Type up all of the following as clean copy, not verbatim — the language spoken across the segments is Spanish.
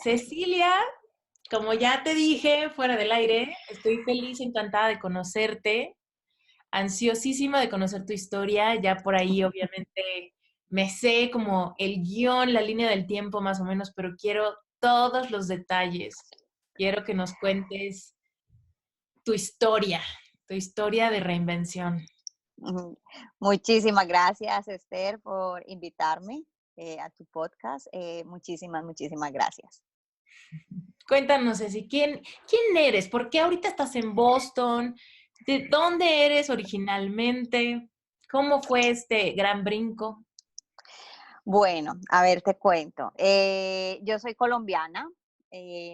Cecilia, como ya te dije fuera del aire, estoy feliz, encantada de conocerte, ansiosísima de conocer tu historia. Ya por ahí, obviamente, me sé como el guión, la línea del tiempo más o menos, pero quiero todos los detalles. Quiero que nos cuentes tu historia, tu historia de reinvención. Ujú. Muchísimas gracias, Esther, por invitarme a tu podcast. Muchísimas gracias. Cuéntanos, Ceci, ¿quién eres? ¿Por qué ahorita estás en Boston? ¿De dónde eres originalmente? ¿Cómo fue este gran brinco? Bueno, a ver, te cuento. Yo soy colombiana.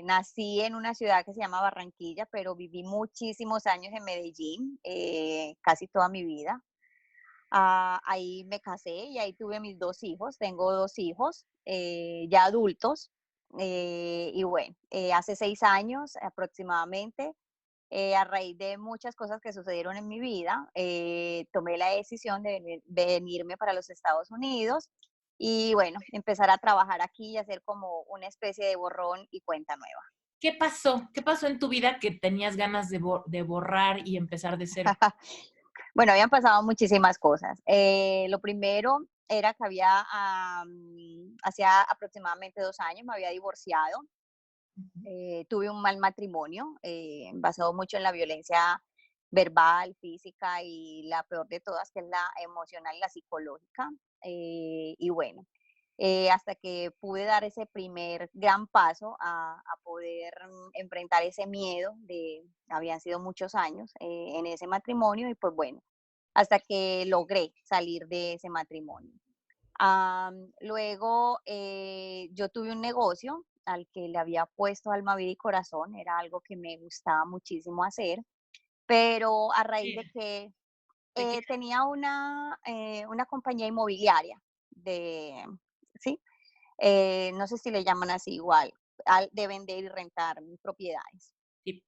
Nací en una ciudad que se llama Barranquilla, pero viví muchísimos años en Medellín, casi toda mi vida. Ahí me casé y ahí tuve mis dos hijos. Tengo dos hijos ya adultos. Y bueno, hace 6 años aproximadamente, a raíz de muchas cosas que sucedieron en mi vida, tomé la decisión de venirme para los Estados Unidos y bueno, empezar a trabajar aquí y hacer como una especie de borrón y cuenta nueva. ¿Qué pasó? ¿Qué pasó en tu vida que tenías ganas de borrar y empezar de cero? Bueno, habían pasado muchísimas cosas. Lo primero era que hacía aproximadamente 2 años me había divorciado. Tuve un mal matrimonio, basado mucho en la violencia verbal, física y la peor de todas, que es la emocional y la psicológica. Y bueno, hasta que pude dar ese primer gran paso a poder enfrentar ese miedo habían sido muchos años en ese matrimonio y pues bueno, hasta que logré salir de ese matrimonio. Luego, yo tuve un negocio al que le había puesto alma, vida y corazón, era algo que me gustaba muchísimo hacer, pero a raíz ¿Qué? de que ¿De qué? tenía una compañía inmobiliaria de, ¿sí? No sé si le llaman así igual, de vender y rentar propiedades. Sí.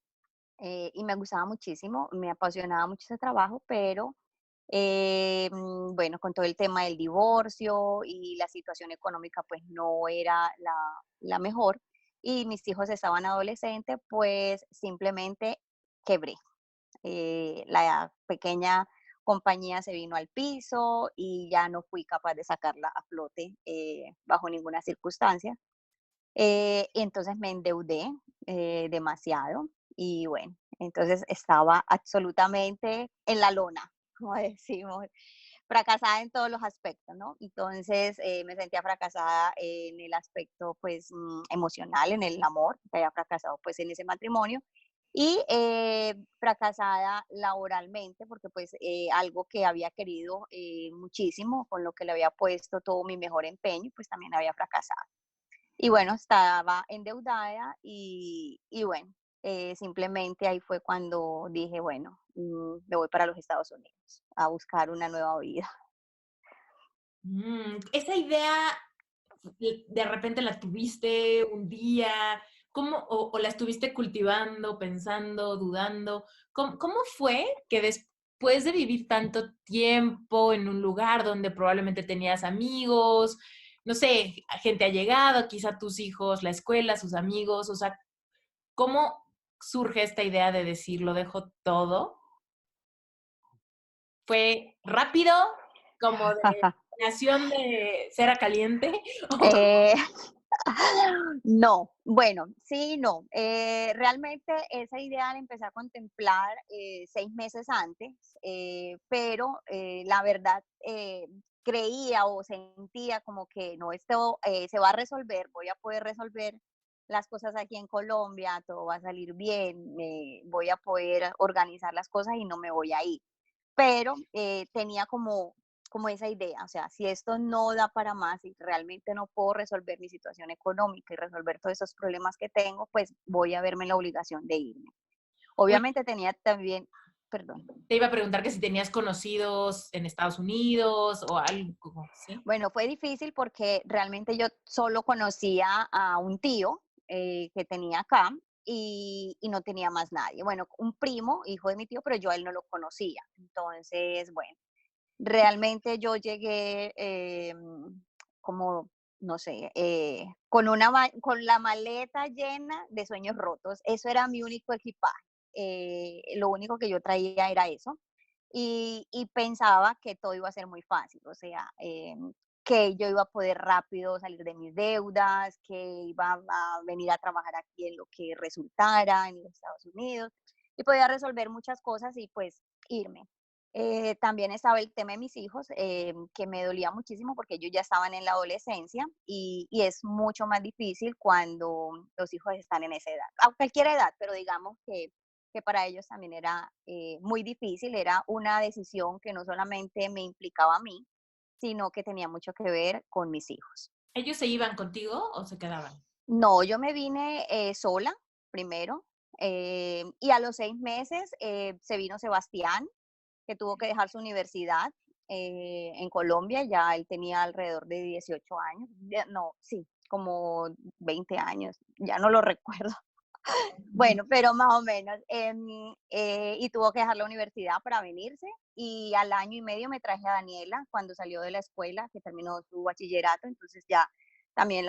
Y me gustaba muchísimo, me apasionaba mucho ese trabajo, pero bueno, con todo el tema del divorcio y la situación económica, pues no era la mejor. Y mis hijos estaban adolescentes, pues simplemente quebré. La pequeña compañía se vino al piso y ya no fui capaz de sacarla a flote bajo ninguna circunstancia. Entonces me endeudé demasiado y bueno, entonces estaba absolutamente en la lona, como decimos, fracasada en todos los aspectos, ¿no? Entonces me sentía fracasada en el aspecto pues emocional, en el amor, que había fracasado pues en ese matrimonio y fracasada laboralmente porque pues algo que había querido muchísimo, con lo que le había puesto todo mi mejor empeño, pues también había fracasado. Y bueno, estaba endeudada y bueno, simplemente ahí fue cuando dije, bueno, me voy para los Estados Unidos a buscar una nueva vida. Esa idea de repente la tuviste un día, ¿cómo, o la estuviste cultivando, pensando, dudando? ¿Cómo fue que después de vivir tanto tiempo en un lugar donde probablemente tenías amigos, no sé, gente allegada, quizá tus hijos, la escuela, sus amigos, o sea, cómo surge esta idea de decir, lo dejo todo? ¿Fue rápido, como de nación de cera caliente? Eh, no, bueno, sí, no. Realmente esa idea la empecé a contemplar 6 meses antes, pero la verdad creía o sentía como que no, esto se va a resolver, voy a poder resolver las cosas aquí en Colombia, todo va a salir bien, voy a poder organizar las cosas y no me voy a ir. Pero tenía como esa idea, o sea, si esto no da para más y realmente no puedo resolver mi situación económica y resolver todos esos problemas que tengo, pues voy a verme en la obligación de irme. Oye, Obviamente tenía también, perdón. te iba a preguntar que si tenías conocidos en Estados Unidos o algo, ¿sí? Bueno, fue difícil porque realmente yo solo conocía a un tío que tenía acá y no tenía más nadie. Bueno, un primo, hijo de mi tío, pero yo a él no lo conocía. Entonces, bueno, realmente yo llegué como no sé, con la maleta llena de sueños rotos. Eso era mi único equipaje. Lo único que yo traía era eso. Y pensaba que todo iba a ser muy fácil, o sea, que yo iba a poder rápido salir de mis deudas, que iba a venir a trabajar aquí en lo que resultara en los Estados Unidos y podía resolver muchas cosas y pues irme. También estaba el tema de mis hijos, que me dolía muchísimo porque ellos ya estaban en la adolescencia y es mucho más difícil cuando los hijos están en esa edad, a cualquier edad, pero digamos que para ellos también era muy difícil, era una decisión que no solamente me implicaba a mí, sino que tenía mucho que ver con mis hijos. ¿Ellos se iban contigo o se quedaban? No, yo me vine sola primero y a los 6 meses se vino Sebastián, que tuvo que dejar su universidad en Colombia, ya él tenía alrededor de 18 años, no, sí, como 20 años, ya no lo recuerdo. Ujú. Bueno, pero más o menos, y tuvo que dejar la universidad para venirse, y al año y medio me traje a Daniela cuando salió de la escuela, que terminó su bachillerato, entonces ya también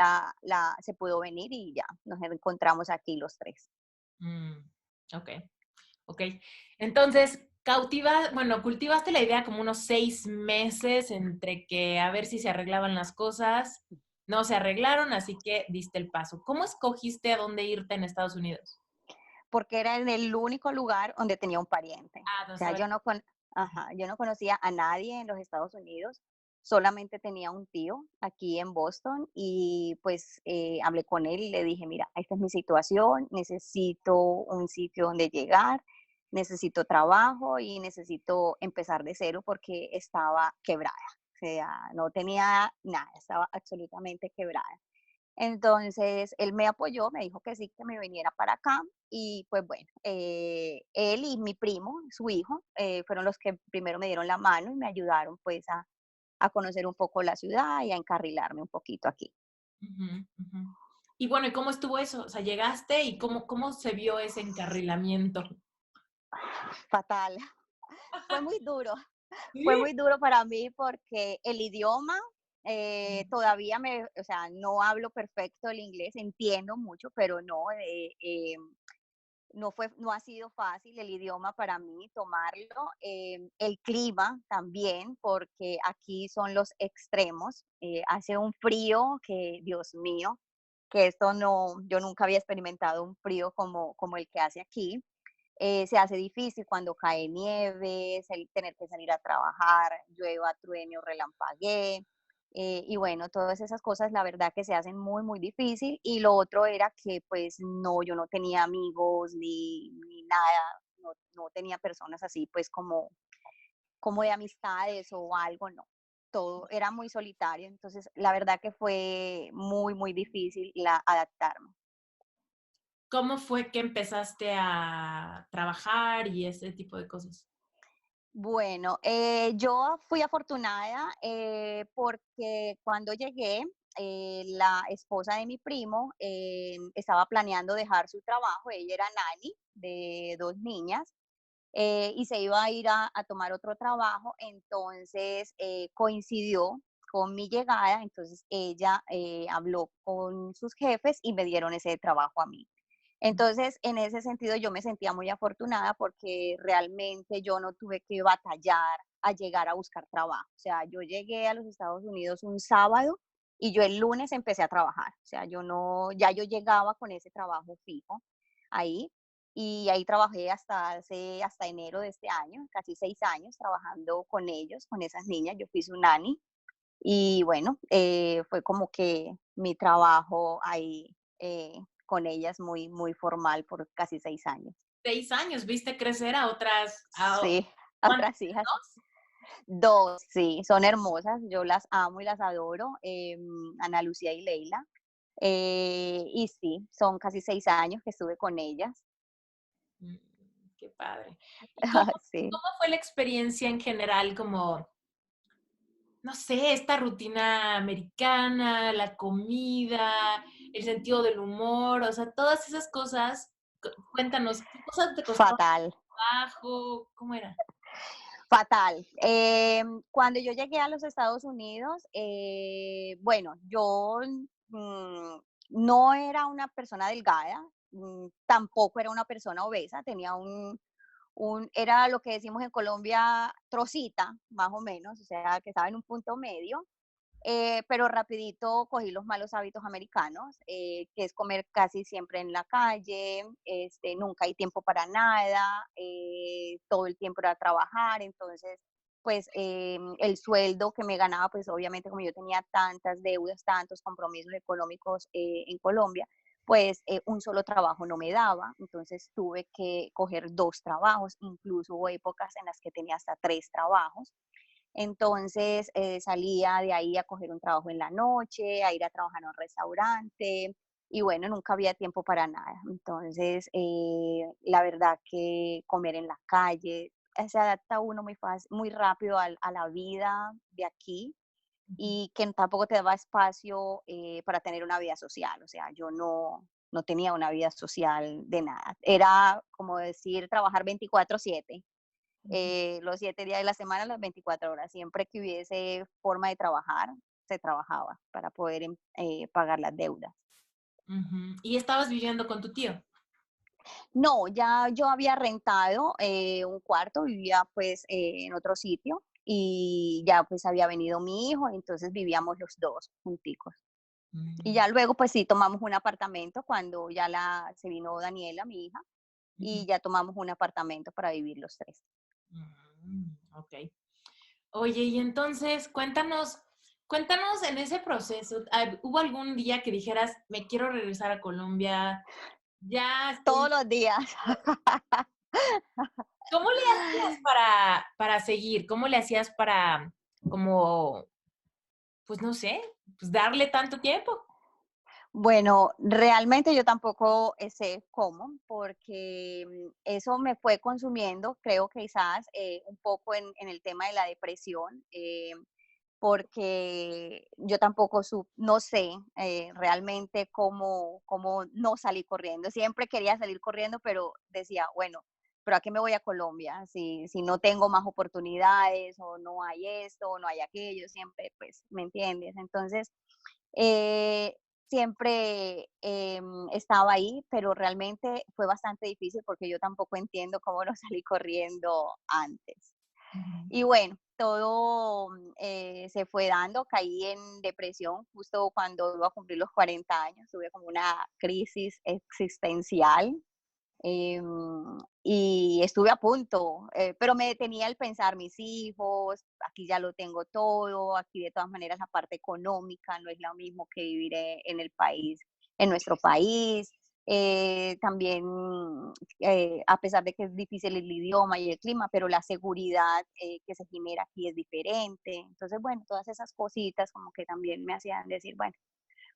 se pudo venir y ya nos encontramos aquí los 3. Mm, ok, ok. Entonces, bueno, cultivaste la idea como unos 6 meses entre que a ver si se arreglaban las cosas. No se arreglaron, así que diste el paso. ¿Cómo escogiste a dónde irte en Estados Unidos? Porque era en el único lugar donde tenía un pariente. Ah, O no sea, estaba. ajá, yo no conocía a nadie en los Estados Unidos, solamente tenía un tío aquí en Boston y pues hablé con él y le dije, mira, esta es mi situación, necesito un sitio donde llegar, necesito trabajo y necesito empezar de cero porque estaba quebrada. O sea, no tenía nada, estaba absolutamente quebrada. Entonces, él me apoyó, me dijo que sí, que me viniera para acá y pues bueno, él y mi primo, su hijo, fueron los que primero me dieron la mano y me ayudaron pues a conocer un poco la ciudad y a encarrilarme un poquito aquí. Ujú, ujú. Y bueno, ¿y cómo estuvo eso? O sea, llegaste y cómo se vio ese encarrilamiento. Fatal, fue muy duro, fue Sí. muy duro para mí porque el idioma todavía o sea, no hablo perfecto el inglés, entiendo mucho, pero no, no ha sido fácil el idioma para mí tomarlo, el clima también, porque aquí son los extremos, hace un frío que, Dios mío, que esto no, yo nunca había experimentado un frío como el que hace aquí. Se hace difícil cuando cae nieve, tener que salir a trabajar, llueva, truene o relampaguee. Y bueno, todas esas cosas, la verdad que se hacen muy, muy difícil. Y lo otro era que pues no, yo no tenía amigos ni nada, no tenía personas así pues como de amistades o algo, no. Todo era muy solitario, entonces la verdad que fue muy, muy difícil adaptarme. ¿Cómo fue que empezaste a trabajar y ese tipo de cosas? Bueno, yo fui afortunada porque cuando llegué, la esposa de mi primo estaba planeando dejar su trabajo, ella era nani de 2 niñas y se iba a ir a tomar otro trabajo, entonces coincidió con mi llegada, entonces ella habló con sus jefes y me dieron ese trabajo a mí. Entonces, en ese sentido, yo me sentía muy afortunada porque realmente yo no tuve que batallar a llegar a buscar trabajo. O sea, yo llegué a los Estados Unidos un sábado y yo el lunes empecé a trabajar. O sea, yo no, ya yo llegaba con ese trabajo fijo ahí y ahí trabajé hasta enero de este año, casi 6 años trabajando con ellos, con esas niñas. Yo fui su nani y bueno, fue como que mi trabajo ahí con ellas muy, muy formal por casi 6 años. 6 años, ¿viste crecer a otras, Sí, cuántas? otras hijas. ¿Dos? 2, sí, son hermosas, yo las amo y las adoro, Ana Lucía y Leila. Y sí, son casi 6 años que estuve con ellas. Mm, qué padre. ¿Y cómo, Sí, cómo fue la experiencia en general, como, no sé, esta rutina americana, la comida, el sentido del humor, o sea, todas esas cosas? Cuéntanos, ¿qué cosas te costaban fatal. trabajo? ¿Cómo era? Fatal. Cuando yo llegué a los Estados Unidos, bueno, yo no era una persona delgada, tampoco era una persona obesa, tenía era lo que decimos en Colombia, trocita, más o menos, o sea, que estaba en un punto medio. Pero rapidito cogí los malos hábitos americanos, que es comer casi siempre en la calle, nunca hay tiempo para nada, todo el tiempo era trabajar, entonces, pues el sueldo que me ganaba, pues obviamente como yo tenía tantas deudas, tantos compromisos económicos en Colombia, pues un solo trabajo no me daba, entonces tuve que coger dos trabajos, incluso hubo épocas en las que tenía hasta tres trabajos. Entonces, salía de ahí a coger un trabajo en la noche, a ir a trabajar a un restaurante y bueno, nunca había tiempo para nada. Entonces, la verdad que comer en la calle, se adapta uno muy fácil, muy rápido a la vida de aquí Ujú. y que tampoco te daba espacio para tener una vida social. O sea, yo no tenía una vida social de nada. Era como decir trabajar 24/7, Ujú. los 7 días de la semana, las 24 horas. Siempre que hubiese forma de trabajar, se trabajaba para poder pagar las deudas. Ujú. ¿Y estabas viviendo con tu tío? No, ya yo había rentado un cuarto, vivía pues en otro sitio y ya pues había venido mi hijo, entonces vivíamos los dos junticos. Y Mm, ya luego pues sí tomamos un apartamento cuando ya se vino Daniela, mi hija, ujú. y ya tomamos un apartamento para vivir los tres. Okey. Oye, y entonces cuéntanos en ese proceso, ¿hubo algún día que dijeras: "Me quiero regresar a Colombia, ya Todos estoy"? los días. ¿Cómo le hacías para seguir? ¿Cómo le hacías para como, pues, no sé, pues, darle tanto tiempo? Bueno, realmente yo tampoco sé cómo, porque eso me fue consumiendo, creo que quizás un poco en el tema de la depresión, porque yo tampoco no sé realmente cómo no salí corriendo. Siempre quería salir corriendo, pero decía, bueno, pero ¿a qué me voy a Colombia? Si no tengo más oportunidades o no hay esto o no hay aquello, siempre, pues, ¿me entiendes? Entonces, eh, siempre estaba ahí, pero realmente fue bastante difícil porque yo tampoco entiendo cómo no salí corriendo antes. Ujú. Y bueno, todo se fue dando, caí en depresión justo cuando iba a cumplir los 40 años, tuve como una crisis existencial. Y estuve a punto, pero me detenía el pensar, mis hijos, aquí ya lo tengo todo, aquí de todas maneras la parte económica no es lo mismo que vivir en el país, en nuestro país. También, a pesar de que es difícil el idioma y el clima, pero la seguridad que se genera aquí es diferente. Entonces, bueno, todas esas cositas como que también me hacían decir, bueno,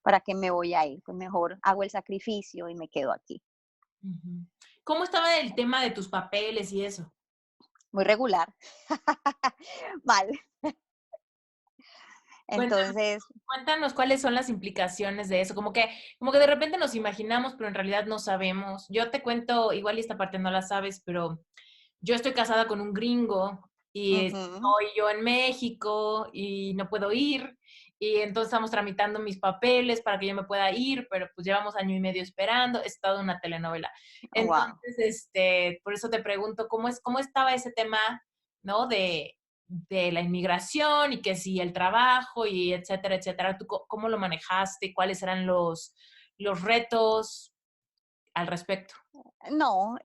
¿para qué me voy a ir? Pues mejor hago el sacrificio y me quedo aquí. Ujú. ¿Cómo estaba el tema de tus papeles y eso? Muy regular. Mal. Cuéntanos Entonces, cuéntanos cuáles son las implicaciones de eso, como que de repente nos imaginamos, pero en realidad no sabemos. Yo te cuento, igual y esta parte no la sabes, pero yo estoy casada con un gringo y ujú, estoy yo en México y no puedo ir, y entonces estamos tramitando mis papeles para que yo me pueda ir, pero pues llevamos año y medio esperando, es toda una telenovela. wow. Entonces, por eso te pregunto, ¿cómo estaba ese tema, no? De la inmigración y que si el trabajo y etcétera, etcétera. ¿Tú cómo lo manejaste? ¿Cuáles eran los retos al respecto? No,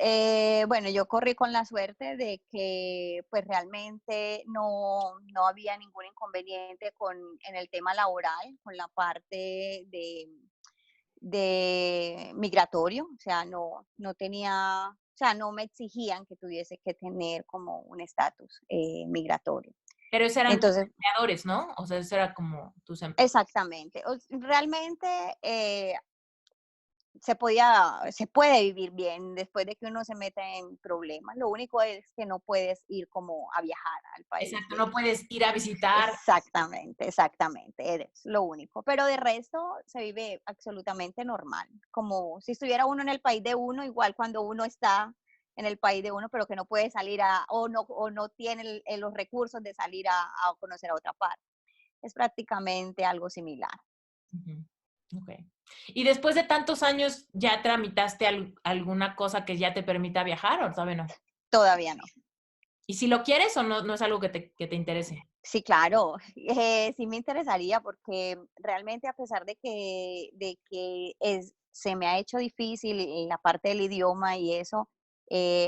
bueno, yo corrí con la suerte de que pues realmente no había ningún inconveniente en el tema laboral, con la parte de migratorio, o sea, no tenía, o sea, no me exigían que tuviese que tener como un estatus migratorio. Pero esos eran tus Entonces, empleadores, ¿no? O sea, eso era como tus exactamente. Realmente se puede vivir bien después de que uno se mete en problemas. Lo único es que no puedes ir como a viajar al país exacto, de. no puedes ir a visitar. Exactamente, exactamente, es lo único. Pero de resto se vive absolutamente normal, como si estuviera uno en el país de uno, igual cuando uno está en el país de uno, pero que no puede salir o no tiene los recursos de salir a conocer a otra parte. Es prácticamente algo similar. Ujú. Ok. ¿Y después de tantos años ya tramitaste alguna cosa que ya te permita viajar o todavía no? Todavía no. ¿Y si lo quieres o no, no es algo que te interese? Sí, claro, sí me interesaría porque realmente a pesar de que se me ha hecho difícil en la parte del idioma y eso,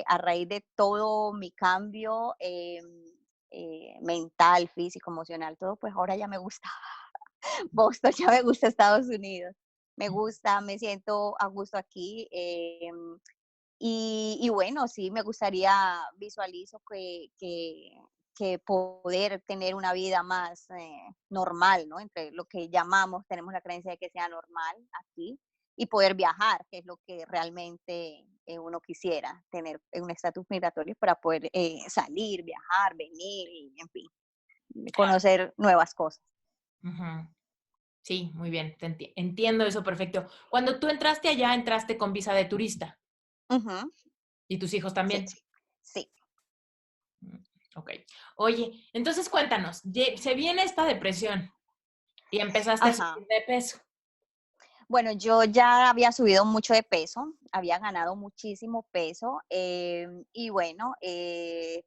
a raíz de todo mi cambio mental, físico, emocional, todo, pues ahora ya me gusta Boston, ya me gusta Estados Unidos, me gusta, me siento a gusto aquí. Y bueno, sí, me gustaría, visualizo que poder tener una vida más normal, ¿no? Entre lo que llamamos, tenemos la creencia de que sea normal aquí, y poder viajar, que es lo que realmente uno quisiera, tener un estatus migratorio para poder salir, viajar, venir, y, en fin, Claro. conocer nuevas cosas. Ujú. Sí, muy bien, entiendo eso perfecto. Cuando tú entraste allá, entraste con visa de turista Ujú, y tus hijos sí, también. sí. Mm, ok. Oye, entonces cuéntanos, se viene esta depresión y empezaste a Ajá. subir de peso. Bueno, yo ya había subido mucho de peso, había ganado muchísimo peso y bueno,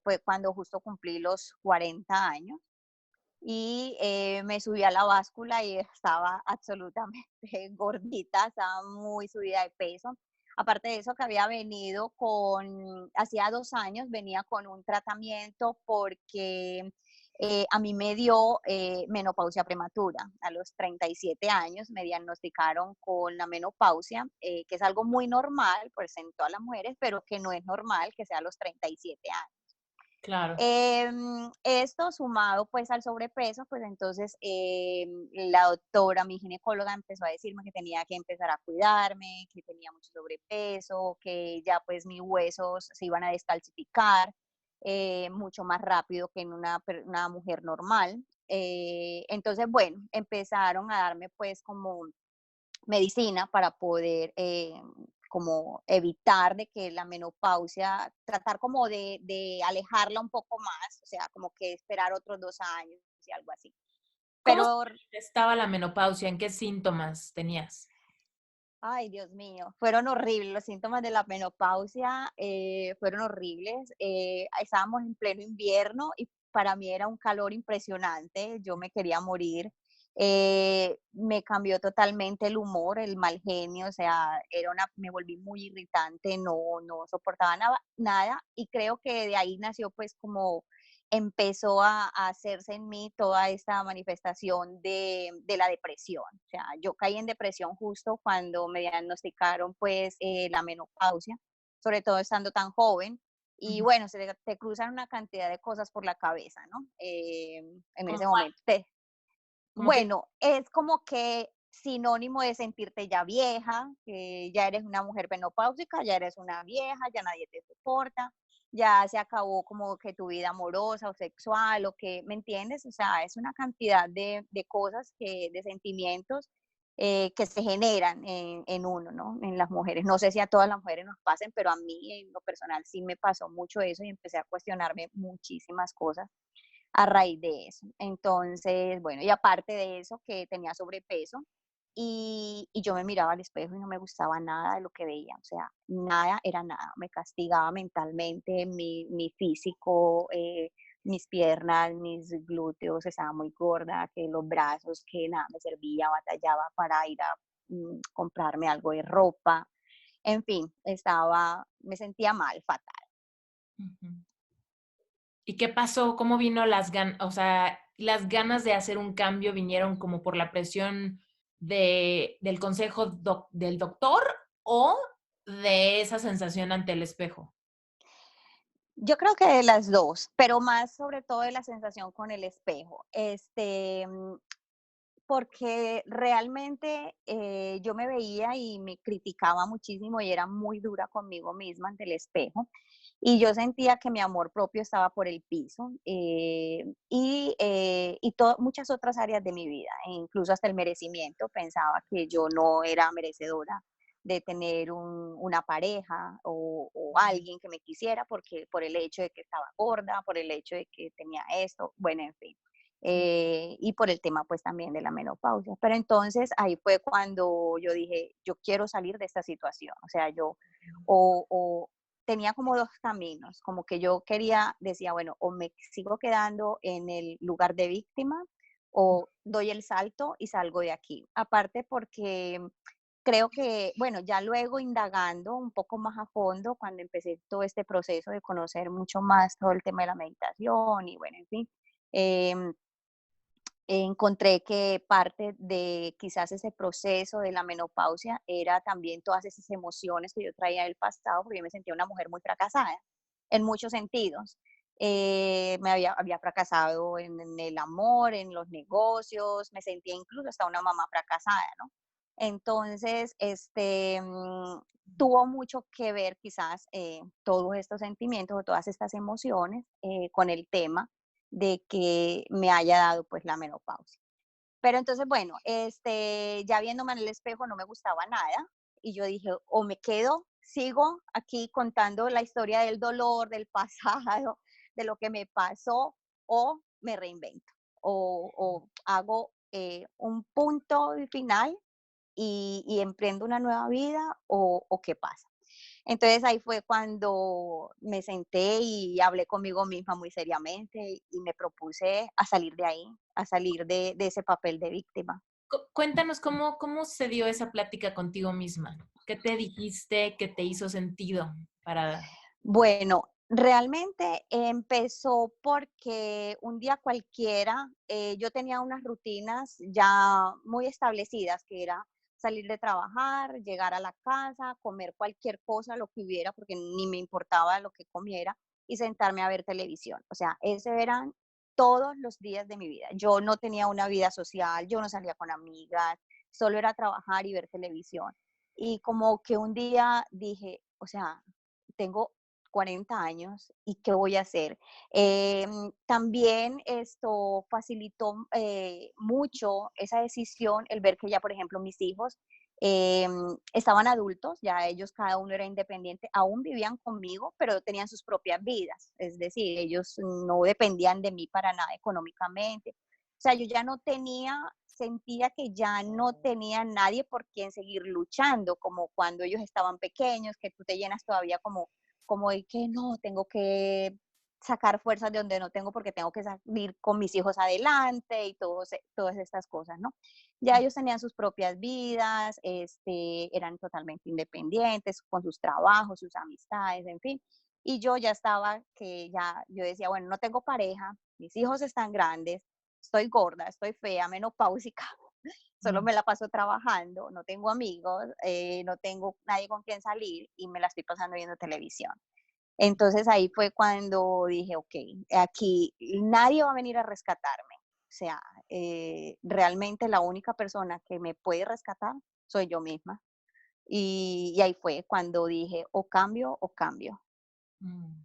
fue cuando justo cumplí los 40 años y me subí a la báscula y estaba absolutamente gordita, estaba muy subida de peso. Aparte de eso, que había venido hacía 2 años, venía con un tratamiento porque a mí me dio menopausia prematura. A los 37 años me diagnosticaron con la menopausia, que es algo muy normal, pues en todas las mujeres, pero que no es normal que sea a los 37 años. Claro. Esto sumado pues al sobrepeso, pues entonces la doctora, mi ginecóloga, empezó a decirme que tenía que empezar a cuidarme, que tenía mucho sobrepeso, que ya pues mis huesos se iban a descalcificar mucho más rápido que en una mujer normal. Entonces, bueno, empezaron a darme pues como medicina para poder como evitar de que la menopausia, tratar como de alejarla un poco más, o sea, como que esperar otros 2 años y algo así. ¿Cómo se Pero, manifestaba la menopausia? ¿En qué síntomas tenías? ay, Dios mío, fueron horribles, los síntomas de la menopausia fueron horribles. Estábamos en pleno invierno y para mí era un calor impresionante, yo me quería morir. Me cambió totalmente el humor, el mal genio, o sea, me volví muy irritante, no soportaba nada y creo que de ahí nació pues como empezó a hacerse en mí toda esta manifestación de la depresión. O sea, yo caí en depresión justo cuando me diagnosticaron pues la menopausia, sobre todo estando tan joven. Y Ujú. bueno, te cruzan una cantidad de cosas por la cabeza, ¿no? En ¿Cómo ese cuál? momento. Como que, Bueno, es como que sinónimo de sentirte ya vieja, que ya eres una mujer menopáusica, ya eres una vieja, ya nadie te soporta, ya se acabó como que tu vida amorosa o sexual, o que, ¿me entiendes? O sea, es una cantidad de cosas, de sentimientos que se generan en uno, ¿no? En las mujeres. No sé si a todas las mujeres nos pasen, pero a mí en lo personal sí me pasó mucho eso y empecé a cuestionarme muchísimas cosas a raíz de eso. Entonces, bueno, y aparte de eso, que tenía sobrepeso y yo me miraba al espejo y no me gustaba nada de lo que veía, o sea, nada era nada, me castigaba mentalmente, mi físico, mis piernas, mis glúteos, estaba muy gorda, que los brazos, que nada me servía, batallaba para ir a comprarme algo de ropa, en fin, me sentía mal, fatal. ujú. ¿Y qué pasó? ¿Cómo vino o sea, las ganas de hacer un cambio vinieron como por la presión del consejo del doctor o de esa sensación ante el espejo? Yo creo que de las 2, pero más sobre todo de la sensación con el espejo. Porque realmente yo me veía y me criticaba muchísimo y era muy dura conmigo misma ante el espejo. Y yo sentía que mi amor propio estaba por el piso y muchas otras áreas de mi vida, e incluso hasta el merecimiento. Pensaba que yo no era merecedora de tener una pareja o alguien que me quisiera porque por el hecho de que estaba gorda, por el hecho de que tenía esto, bueno, en fin. Sí. Y por el tema pues también de la menopausia. Pero entonces ahí fue cuando yo dije, yo quiero salir de esta situación. O sea, yo o tenía como dos caminos, como que yo quería, decía, bueno, o me sigo quedando en el lugar de víctima o doy el salto y salgo de aquí. Aparte porque creo que, bueno, ya luego indagando un poco más a fondo, cuando empecé todo este proceso de conocer mucho más todo el tema de la meditación y bueno, en fin, em, encontré que parte de quizás ese proceso de la menopausia era también todas esas emociones que yo traía del pasado, porque yo me sentía una mujer muy fracasada en muchos sentidos. Había fracasado en el amor, en los negocios, me sentía incluso hasta una mamá fracasada, ¿no? Entonces, tuvo mucho que ver quizás todos estos sentimientos o todas estas emociones con el tema de que me haya dado pues la menopausia. Pero entonces, bueno, ya viéndome en el espejo no me gustaba nada y yo dije, o me quedo, sigo aquí contando la historia del dolor, del pasado, de lo que me pasó, o me reinvento, o hago un punto y final y emprendo una nueva vida, o qué pasa. Entonces ahí fue cuando me senté y hablé conmigo misma muy seriamente y me propuse a salir de ahí, a salir de ese papel de víctima. Cuéntanos cómo se dio esa plática contigo misma. ¿Qué te dijiste que te hizo sentido para? Bueno, realmente empezó porque un día cualquiera yo tenía unas rutinas ya muy establecidas, que era salir de trabajar, llegar a la casa, comer cualquier cosa, lo que hubiera, porque ni me importaba lo que comiera, y sentarme a ver televisión. O sea, esos eran todos los días de mi vida. Yo no tenía una vida social, yo no salía con amigas, solo era trabajar y ver televisión. Y como que un día dije, o sea, tengo 40 años y qué voy a hacer. También esto facilitó mucho esa decisión, el ver que ya, por ejemplo, mis hijos estaban adultos, ya ellos cada uno era independiente, aún vivían conmigo, pero tenían sus propias vidas, es decir, ellos no dependían de mí para nada económicamente. O sea, yo ya no tenía, sentía que ya no tenía nadie por quien seguir luchando, como cuando ellos estaban pequeños, que tú te llenas todavía como de que no, tengo que sacar fuerzas de donde no tengo porque tengo que salir con mis hijos adelante y todas estas cosas, ¿no? Ya ellos tenían sus propias vidas, eran totalmente independientes con sus trabajos, sus amistades, en fin. Y yo ya estaba que ya, yo decía, bueno, no tengo pareja, mis hijos están grandes, estoy gorda, estoy fea, menopáusica, solo Mm. me la paso trabajando, no tengo amigos, no tengo nadie con quien salir y me la estoy pasando viendo televisión. Entonces ahí fue cuando dije, ok, aquí nadie va a venir a rescatarme. O sea, realmente la única persona que me puede rescatar soy yo misma. Y ahí fue cuando dije, o cambio o cambio. Mm.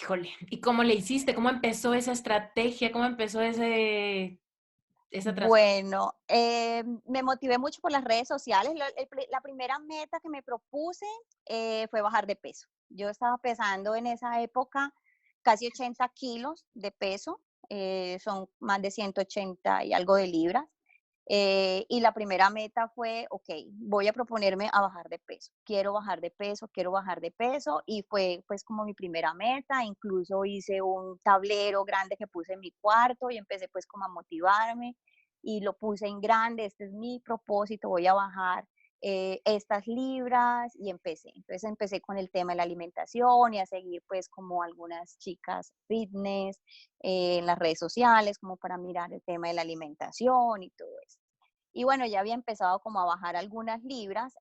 Híjole, ¿y cómo le hiciste? ¿Cómo empezó esa estrategia? ¿Cómo empezó esa transformación? Bueno, me motivé mucho por las redes sociales. La primera meta que me propuse fue bajar de peso. Yo estaba pesando en esa época casi 80 kilos de peso, son más de 180 y algo de libras. Y la primera meta fue, ok, voy a proponerme a bajar de peso. Quiero bajar de peso, quiero bajar de peso. Y fue pues como mi primera meta. Incluso hice un tablero grande que puse en mi cuarto y empecé pues como a motivarme y lo puse en grande, este es mi propósito, voy a bajar estas libras y empecé. Entonces empecé con el tema de la alimentación y a seguir pues como algunas chicas fitness en las redes sociales como para mirar el tema de la alimentación y todo eso. Y bueno, ya había empezado como a bajar algunas libras,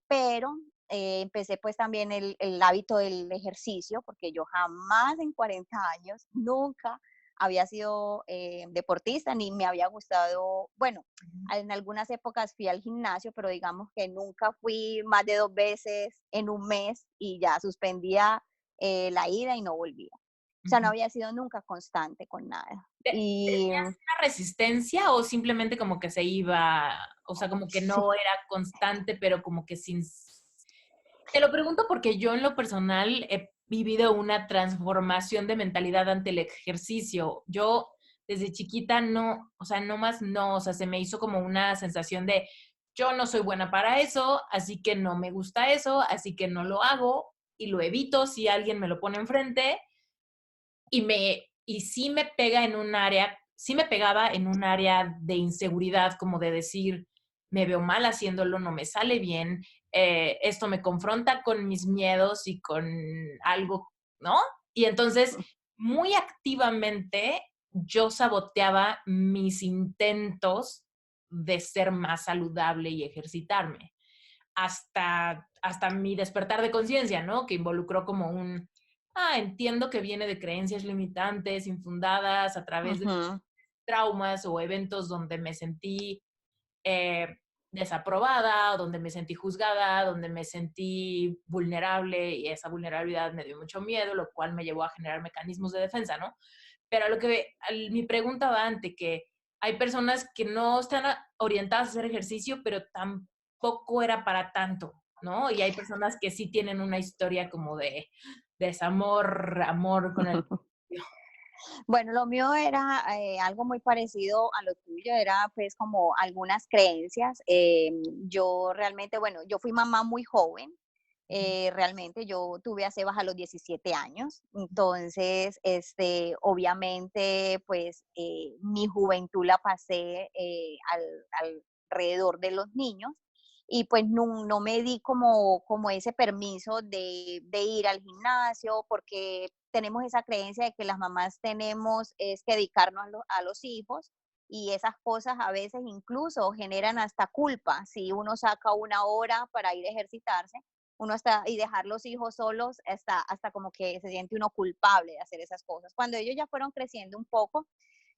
pero empecé pues también el hábito del ejercicio, porque yo jamás en 40 años, nunca había sido deportista, ni me había gustado, bueno, en algunas épocas fui al gimnasio, pero digamos que nunca fui más de 2 veces en un mes y ya suspendía la ida y no volvía. O sea, no Ujú. había sido nunca constante con nada. Y ¿Tenías una resistencia o simplemente como que se iba, o sea, como que sí, no era constante, pero como que sin Te lo pregunto porque yo en lo personal he vivido una transformación de mentalidad ante el ejercicio. Yo desde chiquita no, o sea, no más no, o sea, se me hizo como una sensación de yo no soy buena para eso, así que no me gusta eso, así que no lo hago y lo evito si alguien me lo pone enfrente y sí me pega en un área, sí me pegaba en un área de inseguridad, como de decir, me veo mal haciéndolo, no me sale bien, esto me confronta con mis miedos y con algo, ¿no? Y entonces, muy activamente, yo saboteaba mis intentos de ser más saludable y ejercitarme, hasta mi despertar de conciencia, ¿no? Que involucró como entiendo que viene de creencias limitantes, infundadas a través de Ujú. traumas o eventos donde me sentí eh, desaprobada, donde me sentí juzgada, donde me sentí vulnerable y esa vulnerabilidad me dio mucho miedo, lo cual me llevó a generar mecanismos de defensa, ¿no? Pero mi pregunta va ante que hay personas que no están orientadas a hacer ejercicio, pero tampoco era para tanto, ¿no? Y hay personas que sí tienen una historia como de desamor, amor con el ejercicio. Bueno, lo mío era algo muy parecido a lo tuyo, era pues como algunas creencias. Yo realmente, bueno, yo fui mamá muy joven, realmente yo tuve a Sebas a los 17 años, entonces, obviamente, pues mi juventud la pasé alrededor de los niños y pues no me di como ese permiso de ir al gimnasio porque tenemos esa creencia de que las mamás tenemos es que dedicarnos a los hijos y esas cosas a veces incluso generan hasta culpa. Si uno saca una hora para ir a ejercitarse, uno está y dejar los hijos solos, hasta como que se siente uno culpable de hacer esas cosas. Cuando ellos ya fueron creciendo un poco,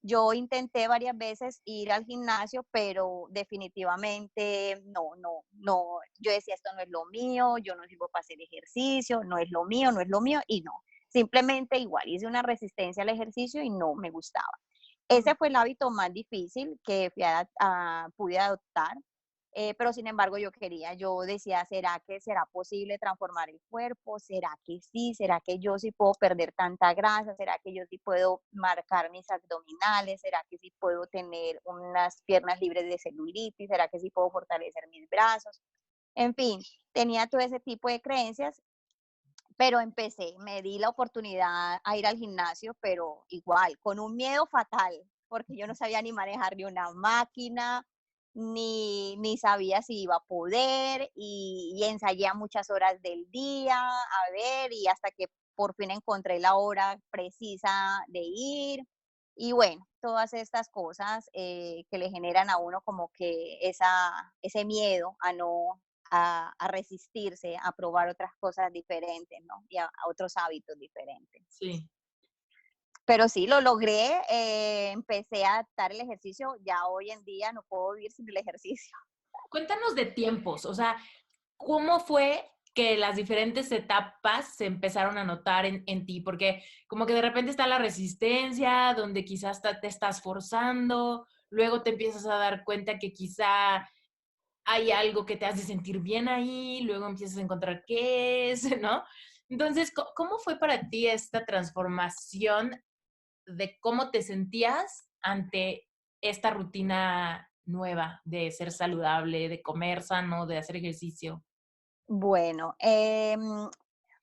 yo intenté varias veces ir al gimnasio, pero definitivamente no. Yo decía, esto no es lo mío, yo no sirvo para hacer ejercicio, no es lo mío, no es lo mío, y no. Simplemente igual, hice una resistencia al ejercicio y no me gustaba. Ese fue el hábito más difícil que pude adoptar, pero sin embargo yo decía, ¿será que será posible transformar el cuerpo? ¿Será que sí? ¿Será que yo sí puedo perder tanta grasa? ¿Será que yo sí puedo marcar mis abdominales? ¿Será que sí puedo tener unas piernas libres de celulitis? ¿Será que sí puedo fortalecer mis brazos? En fin, tenía todo ese tipo de creencias, pero me di la oportunidad a ir al gimnasio, pero igual, con un miedo fatal, porque yo no sabía ni manejar ni una máquina, ni sabía si iba a poder, y ensayé a muchas horas del día, a ver, y hasta que por fin encontré la hora precisa de ir. Y bueno, todas estas cosas que le generan a uno como que ese miedo a resistirse, a probar otras cosas diferentes, ¿no? Y a otros hábitos diferentes. Sí. Pero sí, lo logré, empecé a adaptar el ejercicio, ya hoy en día no puedo vivir sin el ejercicio. Cuéntanos de tiempos, o sea, ¿cómo fue que las diferentes etapas se empezaron a notar en ti? Porque como que de repente está la resistencia, donde quizás te estás forzando, luego te empiezas a dar cuenta que quizá hay algo que te hace sentir bien ahí, luego empiezas a encontrar qué es, ¿no? Entonces, ¿cómo fue para ti esta transformación de cómo te sentías ante esta rutina nueva de ser saludable, de comer sano, de hacer ejercicio? Bueno,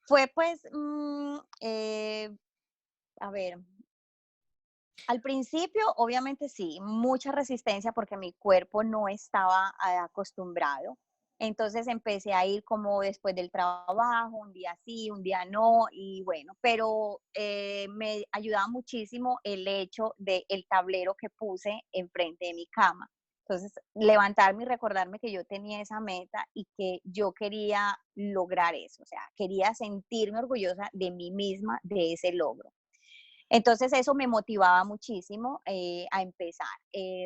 fue pues, a ver, al principio, obviamente sí, mucha resistencia porque mi cuerpo no estaba acostumbrado. Entonces empecé a ir como después del trabajo, un día sí, un día no, y bueno, pero me ayudaba muchísimo el hecho del tablero que puse enfrente de mi cama. Entonces, levantarme y recordarme que yo tenía esa meta y que yo quería lograr eso, o sea, quería sentirme orgullosa de mí misma, de ese logro. Entonces eso me motivaba muchísimo a empezar.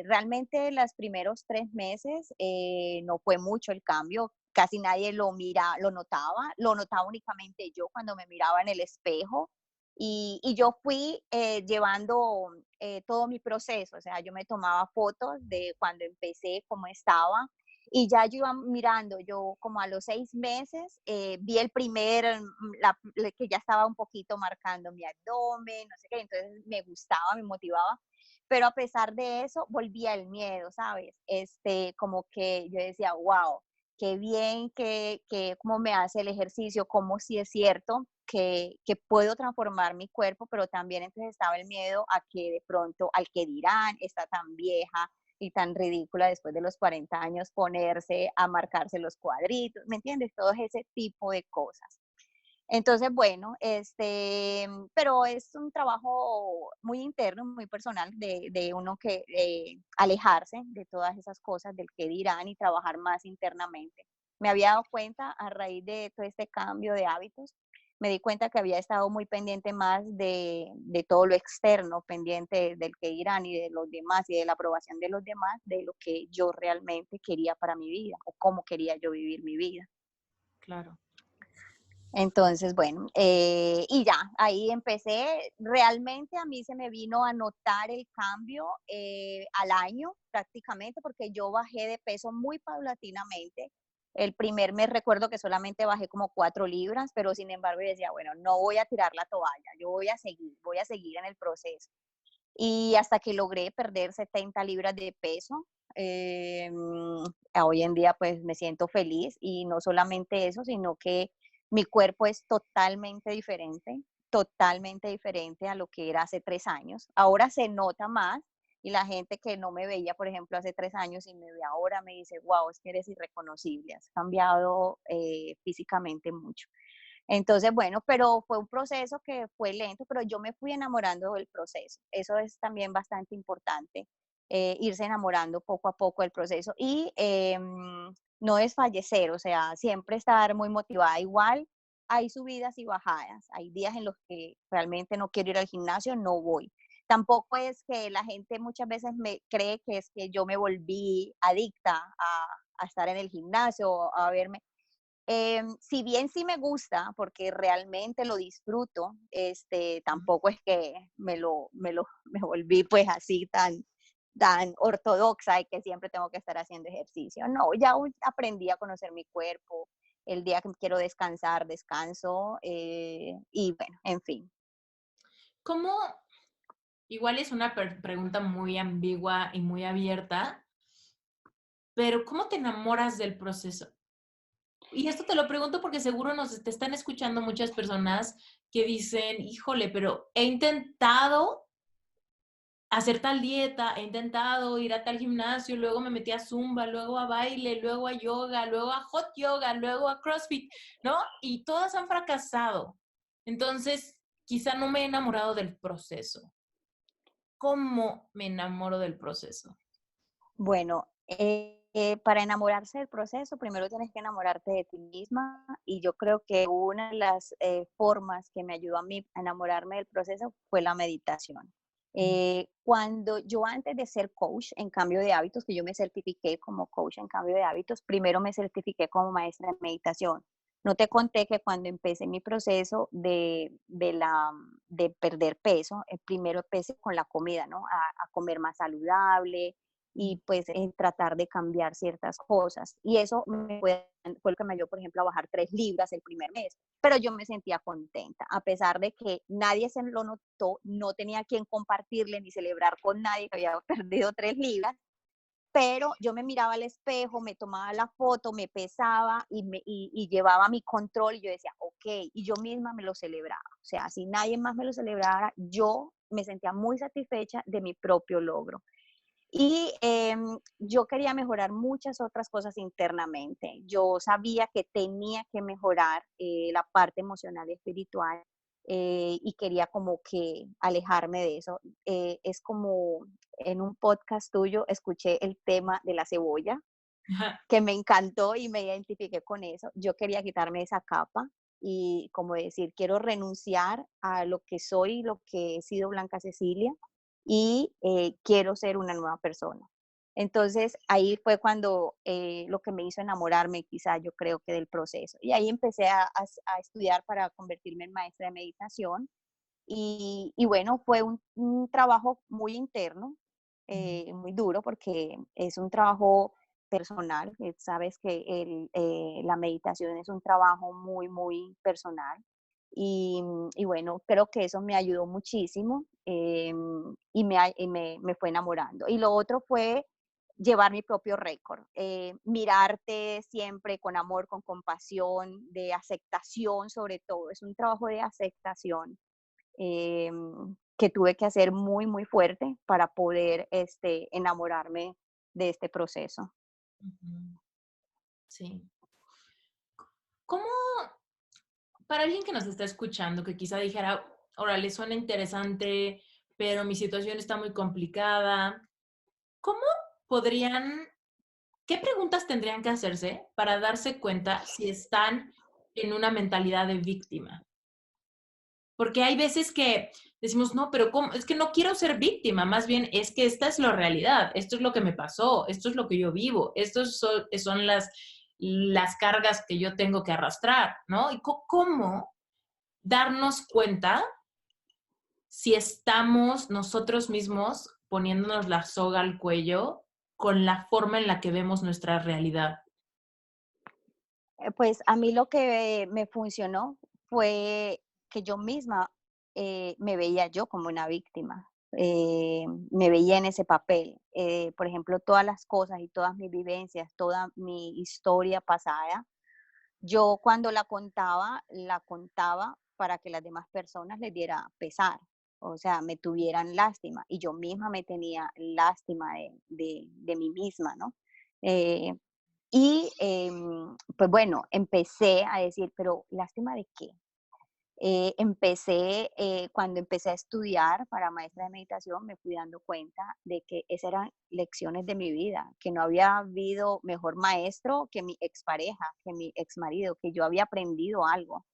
Realmente los primeros 3 meses no fue mucho el cambio, casi nadie lo notaba únicamente yo cuando me miraba en el espejo y yo fui llevando todo mi proceso, o sea, yo me tomaba fotos de cuando empecé, cómo estaba y ya yo iba mirando, yo como a los 6 meses vi el primer, que ya estaba un poquito marcando mi abdomen, no sé qué, entonces me gustaba, me motivaba, pero a pesar de eso volvía el miedo, ¿sabes? Como que yo decía, wow, qué bien que cómo me hace el ejercicio, cómo sí es cierto que puedo transformar mi cuerpo, pero también entonces estaba el miedo a que de pronto, al que dirán, está tan vieja y tan ridícula después de los 40 años ponerse a marcarse los cuadritos, ¿me entiendes? Todo ese tipo de cosas. Entonces, bueno, pero es un trabajo muy interno, muy personal de uno que alejarse de todas esas cosas, del que dirán y trabajar más internamente. Me había dado cuenta a raíz de todo este cambio de hábitos, me di cuenta que había estado muy pendiente más de todo lo externo, pendiente del que dirán y de los demás y de la aprobación de los demás, de lo que yo realmente quería para mi vida o cómo quería yo vivir mi vida. Claro. Entonces, bueno, y ya, ahí empecé. Realmente a mí se me vino a notar el cambio al año prácticamente, porque yo bajé de peso muy paulatinamente. El primer mes recuerdo que solamente bajé como 4 libras, pero sin embargo yo decía, bueno, no voy a tirar la toalla, yo voy a seguir en el proceso. Y hasta que logré perder 70 libras de peso, hoy en día pues me siento feliz y no solamente eso, sino que mi cuerpo es totalmente diferente a lo que era hace 3 años. Ahora se nota más y la gente que no me veía, por ejemplo, hace 3 años y me ve ahora me dice, wow, es que eres irreconocible, has cambiado físicamente mucho. Entonces, bueno, pero fue un proceso que fue lento, pero yo me fui enamorando del proceso. Eso es también bastante importante, irse enamorando poco a poco del proceso y no desfallecer, o sea, siempre estar muy motivada. Igual hay subidas y bajadas, hay días en los que realmente no quiero ir al gimnasio, no voy. Tampoco es que la gente muchas veces me cree que es que yo me volví adicta a estar en el gimnasio, a verme. Si bien sí me gusta, porque realmente lo disfruto, tampoco es que me volví pues así tan ortodoxa y que siempre tengo que estar haciendo ejercicio. No, ya aprendí a conocer mi cuerpo. El día que quiero descansar, descanso. Y bueno, en fin. ¿Cómo? Igual es una pregunta muy ambigua y muy abierta, pero ¿cómo te enamoras del proceso? Y esto te lo pregunto porque seguro te están escuchando muchas personas que dicen, híjole, pero he intentado hacer tal dieta, he intentado ir a tal gimnasio, luego me metí a Zumba, luego a baile, luego a yoga, luego a hot yoga, luego a CrossFit, ¿no? Y todas han fracasado. Entonces, quizá no me he enamorado del proceso. ¿Cómo me enamoro del proceso? Bueno, para enamorarse del proceso, primero tienes que enamorarte de ti misma y yo creo que una de las formas que me ayudó a mí a enamorarme del proceso fue la meditación. Cuando yo antes de ser coach en cambio de hábitos, que yo me certifiqué como coach en cambio de hábitos, primero me certifiqué como maestra de meditación. No te conté que cuando empecé mi proceso de perder peso, primero empecé con la comida, ¿no? A comer más saludable, y pues tratar de cambiar ciertas cosas. Y eso fue lo que me ayudó, por ejemplo, a bajar 3 libras el primer mes. Pero yo me sentía contenta, a pesar de que nadie se lo notó, no tenía quien compartirle ni celebrar con nadie que había perdido 3 libras, pero yo me miraba al espejo, me tomaba la foto, me pesaba y llevaba mi control y yo decía, ok, y yo misma me lo celebraba. O sea, si nadie más me lo celebrara, yo me sentía muy satisfecha de mi propio logro. Y yo quería mejorar muchas otras cosas internamente. Yo sabía que tenía que mejorar la parte emocional y espiritual y quería como que alejarme de eso. Es como en un podcast tuyo escuché el tema de la cebolla, Ajá. que me encantó y me identifiqué con eso. Yo quería quitarme esa capa y como decir, quiero renunciar a lo que soy, lo que he sido Blanca Cecilia y quiero ser una nueva persona. Entonces ahí fue cuando lo que me hizo enamorarme quizá yo creo que del proceso. Y ahí empecé a estudiar para convertirme en maestra de meditación y bueno, fue un trabajo muy interno, muy duro porque es un trabajo personal. Sabes que la meditación es un trabajo muy, muy personal. Y bueno, creo que eso me ayudó muchísimo, y me fue enamorando. Y lo otro fue llevar mi propio récord, mirarte siempre con amor, con compasión, de aceptación sobre todo. Es un trabajo de aceptación, que tuve que hacer muy, muy fuerte para poder enamorarme de este proceso. Ujú. Sí. ¿Cómo, para alguien que nos está escuchando, que quizá dijera, órale, suena interesante, pero mi situación está muy complicada, ¿cómo podrían, qué preguntas tendrían que hacerse para darse cuenta si están en una mentalidad de víctima? Porque hay veces que decimos, no, pero ¿cómo? Es que no quiero ser víctima, más bien es que esta es la realidad, esto es lo que me pasó, esto es lo que yo vivo, estos son las cargas que yo tengo que arrastrar, ¿no? ¿Y cómo darnos cuenta si estamos nosotros mismos poniéndonos la soga al cuello con la forma en la que vemos nuestra realidad? Pues a mí lo que me funcionó fue que yo misma me veía yo como una víctima, me veía en ese papel. Por ejemplo, todas las cosas y todas mis vivencias, toda mi historia pasada, yo cuando la contaba para que las demás personas les diera pesar, o sea, me tuvieran lástima y yo misma me tenía lástima de mí misma, ¿no? Eh, pues bueno, empecé a decir, pero ¿lástima de qué? Cuando empecé a estudiar para maestra de meditación, me fui dando cuenta de que esas eran lecciones de mi vida, que no había habido mejor maestro que mi expareja, que mi exmarido, que yo había aprendido algo.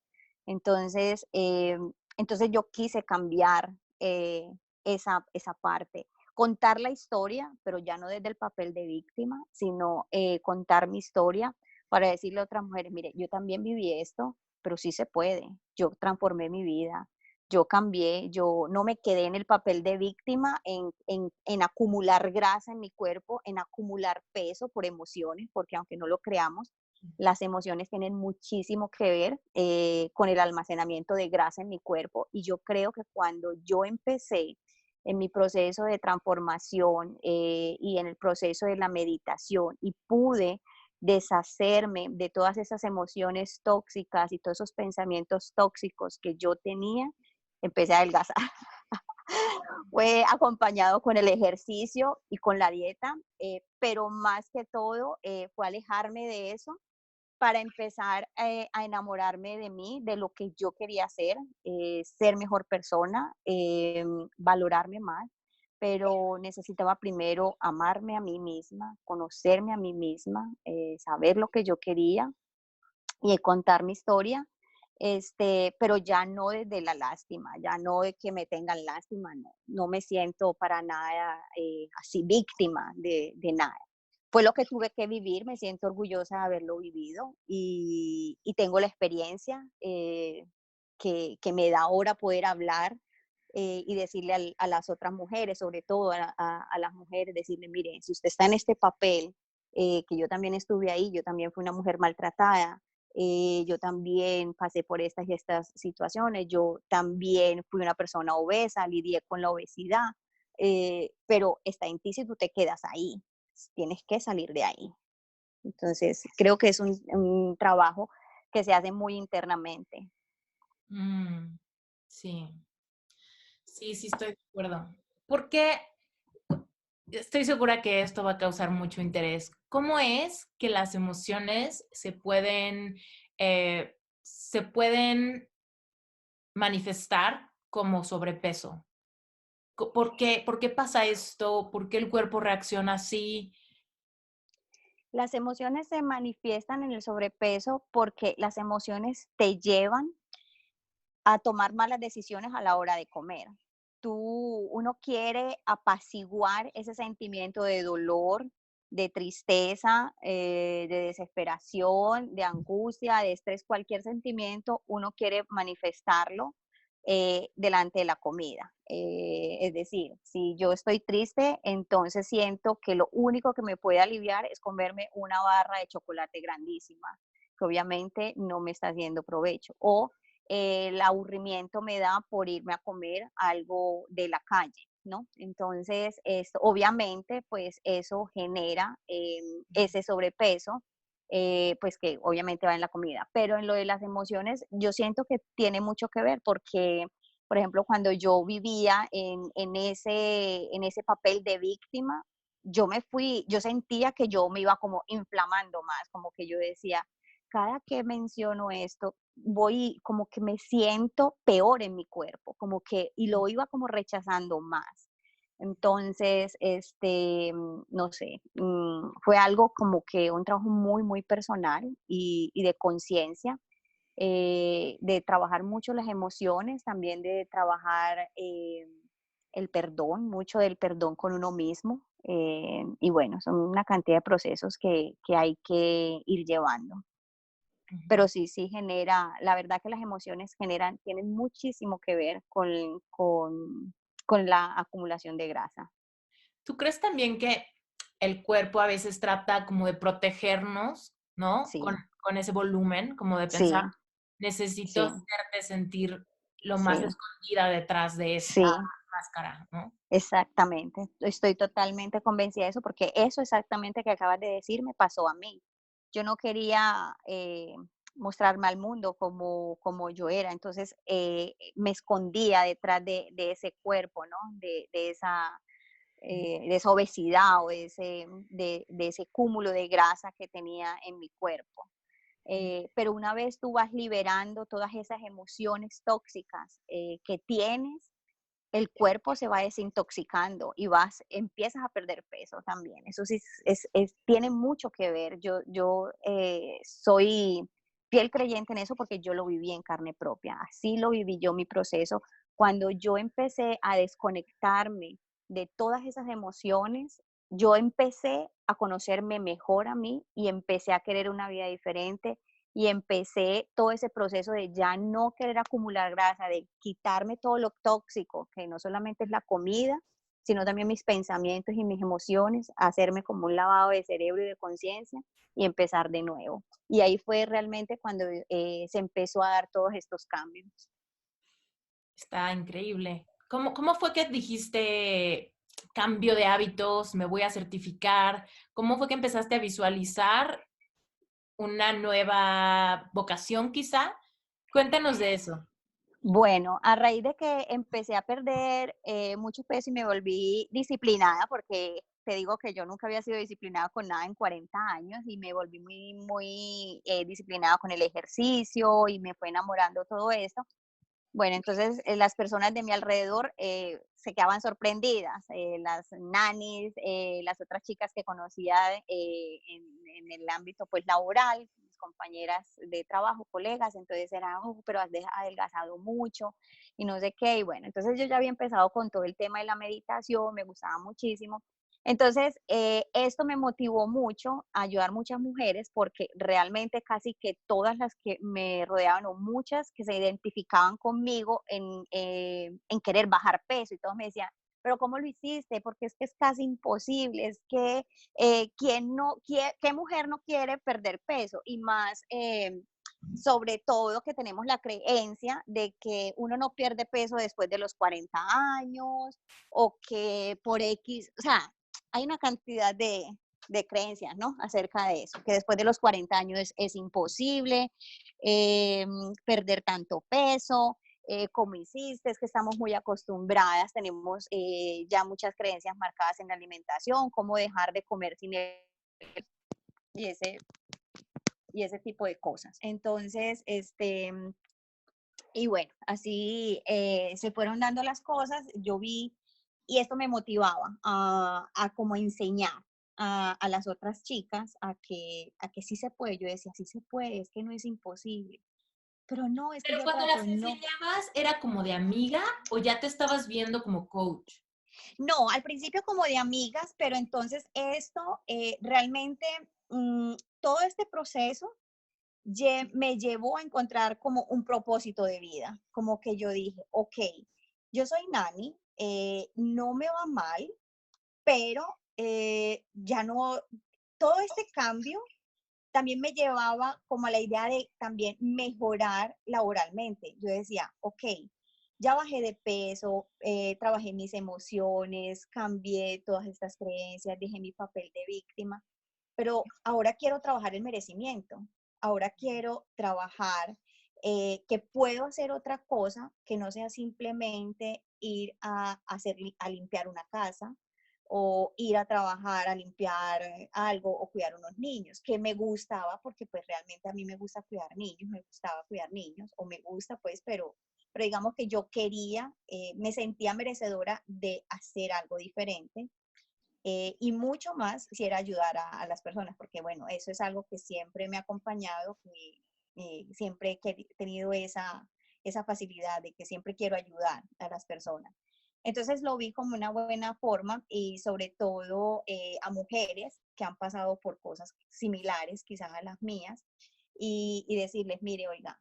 Entonces, entonces yo quise cambiar esa parte, contar la historia, pero ya no desde el papel de víctima, sino contar mi historia para decirle a otras mujeres, mire, yo también viví esto, pero sí se puede. Yo transformé mi vida, yo cambié, yo no me quedé en el papel de víctima, en acumular grasa en mi cuerpo, en acumular peso por emociones, porque aunque no lo creamos, las emociones tienen muchísimo que ver con el almacenamiento de grasa en mi cuerpo, y yo creo que cuando yo empecé en mi proceso de transformación y en el proceso de la meditación y pude deshacerme de todas esas emociones tóxicas y todos esos pensamientos tóxicos que yo tenía, empecé a adelgazar. Fue acompañado con el ejercicio y con la dieta, pero más que todo fue alejarme de eso para empezar a enamorarme de mí, de lo que yo quería hacer, ser mejor persona, valorarme más, pero necesitaba primero amarme a mí misma, conocerme a mí misma, saber lo que yo quería y contar mi historia, pero ya no desde la lástima, ya no de que me tengan lástima, no, no me siento para nada así víctima de nada. Fue lo que tuve que vivir, me siento orgullosa de haberlo vivido y tengo la experiencia que me da ahora poder hablar y decirle a las otras mujeres, sobre todo a las mujeres, decirle, mire, si usted está en este papel, que yo también estuve ahí, yo también fui una mujer maltratada, yo también pasé por estas y estas situaciones, yo también fui una persona obesa, lidié con la obesidad, pero está en ti si tú te quedas ahí, tienes que salir de ahí. Entonces, creo que es un trabajo que se hace muy internamente. Mm, sí, sí, sí, estoy de acuerdo. Porque estoy segura que esto va a causar mucho interés. ¿Cómo es que las emociones se pueden manifestar como sobrepeso? ¿Por qué pasa esto? ¿Por qué el cuerpo reacciona así? Las emociones se manifiestan en el sobrepeso porque las emociones te llevan a tomar malas decisiones a la hora de comer. Uno quiere apaciguar ese sentimiento de dolor, de tristeza, de desesperación, de angustia, de estrés, cualquier sentimiento, uno quiere manifestarlo delante de la comida. Es decir, si yo estoy triste, entonces siento que lo único que me puede aliviar es comerme una barra de chocolate grandísima, que obviamente no me está haciendo provecho. O el aburrimiento me da por irme a comer algo de la calle, ¿no? Entonces, esto, obviamente, pues eso genera ese sobrepeso, pues que obviamente va en la comida. Pero en lo de las emociones, yo siento que tiene mucho que ver porque, por ejemplo, cuando yo vivía en ese papel de víctima, yo sentía que yo me iba como inflamando más, como que yo decía, cada que menciono esto, voy como que me siento peor en mi cuerpo, como que, y lo iba como rechazando más. Entonces, no sé, fue algo como que un trabajo muy, muy personal y de conciencia, de trabajar mucho las emociones, también de trabajar el perdón, mucho del perdón con uno mismo. Y bueno, son una cantidad de procesos que hay que ir llevando. Ujú. Pero sí, sí genera, la verdad que las emociones tienen muchísimo que ver con la acumulación de grasa. ¿Tú crees también que el cuerpo a veces trata como de protegernos, ¿no? Sí, Con ese volumen, como de pensar, sí, necesito sí, hacerte sentir lo más sí, escondida detrás de esta sí, máscara, ¿no? exactamente. Estoy totalmente convencida de eso porque eso exactamente que acabas de decir me pasó a mí. Yo no quería mostrarme al mundo como yo era, entonces me escondía detrás de ese cuerpo, ¿no? De esa obesidad o de ese cúmulo de grasa que tenía en mi cuerpo. Pero una vez tú vas liberando todas esas emociones tóxicas que tienes, el cuerpo se va desintoxicando y empiezas a perder peso también. Eso sí tiene mucho que ver. Yo soy fiel creyente en eso porque yo lo viví en carne propia. Así lo viví yo mi proceso. Cuando yo empecé a desconectarme de todas esas emociones, yo empecé a conocerme mejor a mí y empecé a querer una vida diferente y empecé todo ese proceso de ya no querer acumular grasa, de quitarme todo lo tóxico, que no solamente es la comida, sino también mis pensamientos y mis emociones, hacerme como un lavado de cerebro y de conciencia y empezar de nuevo. Y ahí fue realmente cuando se empezó a dar todos estos cambios. Está increíble. ¿Cómo fue que dijiste cambio de hábitos, me voy a certificar? ¿Cómo fue que empezaste a visualizar una nueva vocación quizá? Cuéntanos de eso. Bueno, a raíz de que empecé a perder mucho peso y me volví disciplinada, porque te digo que yo nunca había sido disciplinada con nada en 40 años y me volví muy, muy disciplinada con el ejercicio y me fue enamorando todo esto. Bueno, entonces las personas de mi alrededor se quedaban sorprendidas, las nanis, las otras chicas que conocía en el ámbito pues laboral, mis compañeras de trabajo, colegas, entonces era, "Oh, pero has adelgazado mucho y no sé qué", y bueno, entonces yo ya había empezado con todo el tema de la meditación, me gustaba muchísimo, entonces, esto me motivó mucho a ayudar muchas mujeres porque realmente casi que todas las que me rodeaban, o muchas que se identificaban conmigo en querer bajar peso y todos me decían, pero ¿cómo lo hiciste? Porque es que es casi imposible, es que ¿quién no, qué mujer no quiere perder peso? Y más, sobre todo que tenemos la creencia de que uno no pierde peso después de los 40 años o que por X, o sea, hay una cantidad de creencias, ¿no? Acerca de eso, que después de los 40 años es imposible perder tanto peso, como hiciste, es que estamos muy acostumbradas, tenemos ya muchas creencias marcadas en la alimentación, cómo dejar de comer sin y ese, y ese tipo de cosas. Entonces, y bueno, así se fueron dando las cosas, yo vi, y esto me motivaba a como enseñar a las otras chicas a que sí se puede. Yo decía, sí se puede, es que no es imposible. Pero no, es que Pero yo cuando trato, las no. enseñabas, ¿era como de amiga o ya te estabas viendo como coach? No, al principio como de amigas, pero entonces realmente todo este proceso me llevó a encontrar como un propósito de vida, como que yo dije, ok, yo soy Nani, no me va mal, pero ya no, todo este cambio también me llevaba como a la idea de también mejorar laboralmente. Yo decía, ok, ya bajé de peso, trabajé mis emociones, cambié todas estas creencias, dejé mi papel de víctima, pero ahora quiero trabajar el merecimiento, ahora quiero trabajar que puedo hacer otra cosa que no sea simplemente ir a limpiar una casa o ir a trabajar a limpiar algo o cuidar unos niños, que me gustaba porque pues realmente a mí me gusta cuidar niños, me gustaba cuidar niños o me gusta pues, pero digamos que yo quería, me sentía merecedora de hacer algo diferente y mucho más quisiera ayudar a las personas, porque bueno, eso es algo que siempre me ha acompañado, que siempre he tenido esa facilidad de que siempre quiero ayudar a las personas. Entonces lo vi como una buena forma y sobre todo a mujeres que han pasado por cosas similares quizás a las mías y decirles, mire, oiga,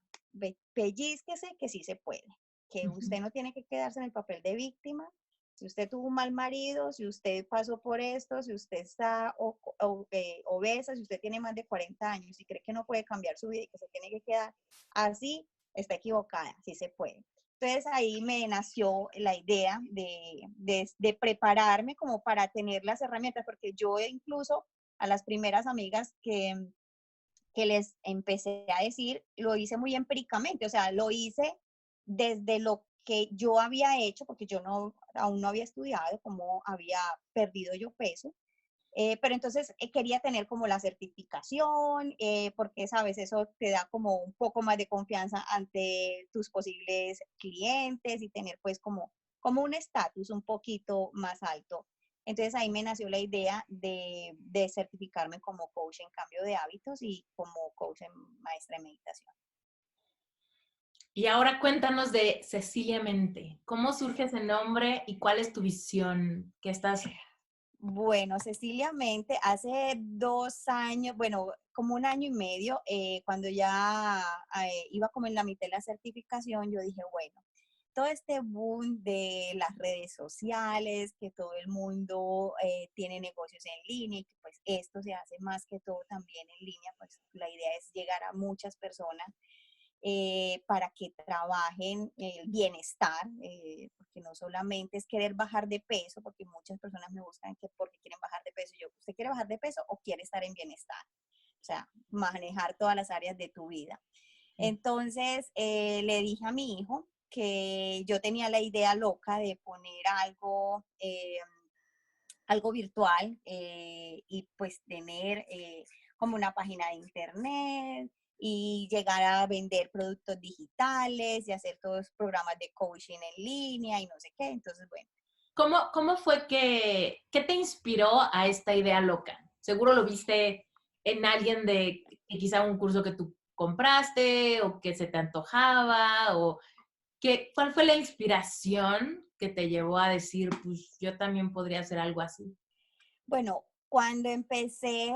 pellizquese que sí se puede, que usted no tiene que quedarse en el papel de víctima, si usted tuvo un mal marido, si usted pasó por esto, si usted está obesa, si usted tiene más de 40 años y cree que no puede cambiar su vida y que se tiene que quedar así, está equivocada, sí se puede. Entonces ahí me nació la idea de prepararme como para tener las herramientas, porque yo incluso a las primeras amigas que les empecé a decir, lo hice muy empíricamente, o sea, lo hice desde lo que yo había hecho, porque yo no, aún no había estudiado cómo había perdido yo peso, pero entonces quería tener como la certificación, porque, sabes, eso te da como un poco más de confianza ante tus posibles clientes y tener pues como un estatus un poquito más alto. Entonces ahí me nació la idea de certificarme como coach en cambio de hábitos y como coach en maestra de meditación. Y ahora cuéntanos de Cecilia Mente. ¿Cómo surge ese nombre y cuál es tu visión? ¿Qué estás? Bueno, Cecilia Mente, hace 2 años, bueno, como un año y medio, cuando ya iba como en la mitad de la certificación, yo dije, bueno, todo este boom de las redes sociales, que todo el mundo tiene negocios en línea y que pues esto se hace más que todo también en línea, pues la idea es llegar a muchas personas para que trabajen el bienestar, porque no solamente es querer bajar de peso, porque muchas personas me buscan que porque quieren bajar de peso. Yo, ¿usted quiere bajar de peso o quiere estar en bienestar? O sea, manejar todas las áreas de tu vida. Entonces, le dije a mi hijo que yo tenía la idea loca de poner algo virtual y pues tener como una página de internet y llegar a vender productos digitales y hacer todos los programas de coaching en línea y no sé qué. Entonces, bueno. ¿Cómo fue qué te inspiró a esta idea loca? Seguro lo viste en alguien de que quizá un curso que tú compraste o que se te antojaba o ¿cuál fue la inspiración que te llevó a decir, pues yo también podría hacer algo así? Bueno, cuando empecé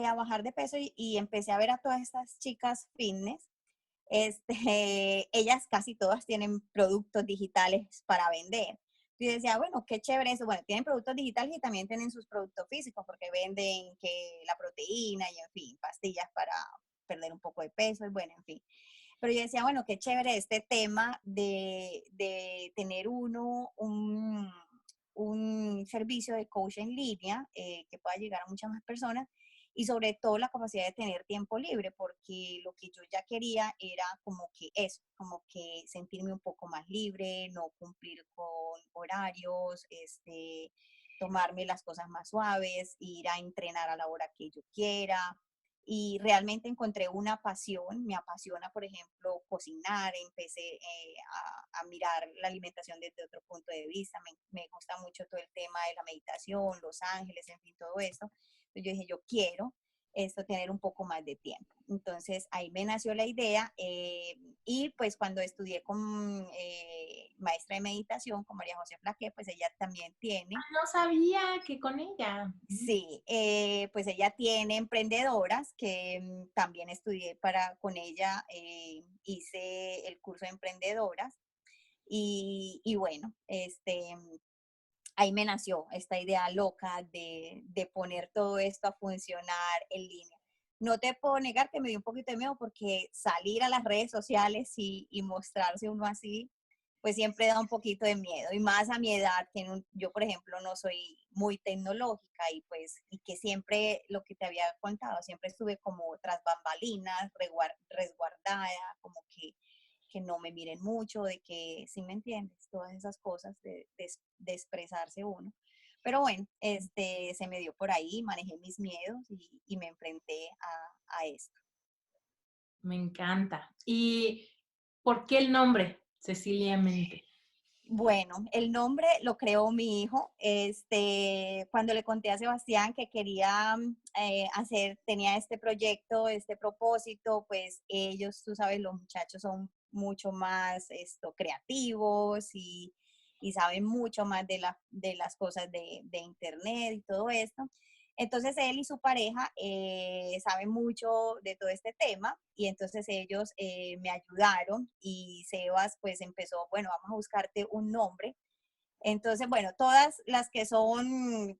a bajar de peso y empecé a ver a todas estas chicas fitness, este, ellas casi todas tienen productos digitales para vender. Yo decía, bueno, qué chévere eso. Bueno, tienen productos digitales y también tienen sus productos físicos porque venden que la proteína y, en fin, pastillas para perder un poco de peso y bueno, en fin. Pero yo decía, bueno, qué chévere este tema de tener un servicio de coach en línea que pueda llegar a muchas más personas y sobre todo la capacidad de tener tiempo libre, porque lo que yo ya quería era como que eso, como que sentirme un poco más libre, no cumplir con horarios, tomarme las cosas más suaves, ir a entrenar a la hora que yo quiera. Y realmente encontré una pasión, me apasiona, por ejemplo, cocinar, empecé a mirar la alimentación desde otro punto de vista, me gusta mucho todo el tema de la meditación, los ángeles, en fin, todo esto. Entonces yo dije, yo quiero esto, tener un poco más de tiempo. Entonces ahí me nació la idea y pues cuando estudié con maestra de meditación, con María José Flaqué, pues ella también tiene. No sabía que con ella. Sí, pues ella tiene emprendedoras que también estudié con ella, hice el curso de emprendedoras y bueno, ahí me nació esta idea loca de poner todo esto a funcionar en línea. No te puedo negar que me dio un poquito de miedo porque salir a las redes sociales y mostrarse uno así, pues siempre da un poquito de miedo. Y más a mi edad, que yo, por ejemplo, no soy muy tecnológica y pues, y que siempre, lo que te había contado, siempre estuve como tras bambalinas, resguardada, como que no me miren mucho, de que, ¿sí me entiendes? Todas esas cosas de expresarse uno. Pero bueno, se me dio por ahí, manejé mis miedos y me enfrenté a esto. Me encanta. ¿Y por qué el nombre, Cecilia Mente? Bueno, el nombre lo creó mi hijo. Cuando le conté a Sebastián que quería tenía este proyecto, este propósito, pues ellos, tú sabes, los muchachos son mucho más creativos y saben mucho más de las cosas de internet y todo esto. Entonces él y su pareja saben mucho de todo este tema y entonces ellos me ayudaron y Sebas pues empezó, bueno, vamos a buscarte un nombre. Entonces, bueno, todas las que son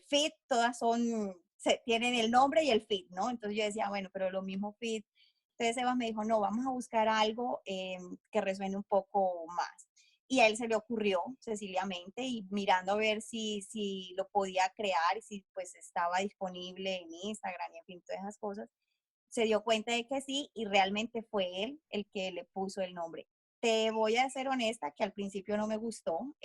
fit, todas tienen el nombre y el fit, ¿no? Entonces yo decía, bueno, pero lo mismo fit. Entonces Sebas me dijo, no, vamos a buscar algo que resuene un poco más. Y a él se le ocurrió Ceciliamente y mirando a ver si lo podía crear y si pues estaba disponible en Instagram y en fin, todas esas cosas, se dio cuenta de que sí y realmente fue él el que le puso el nombre. Te voy a ser honesta que al principio no me gustó, o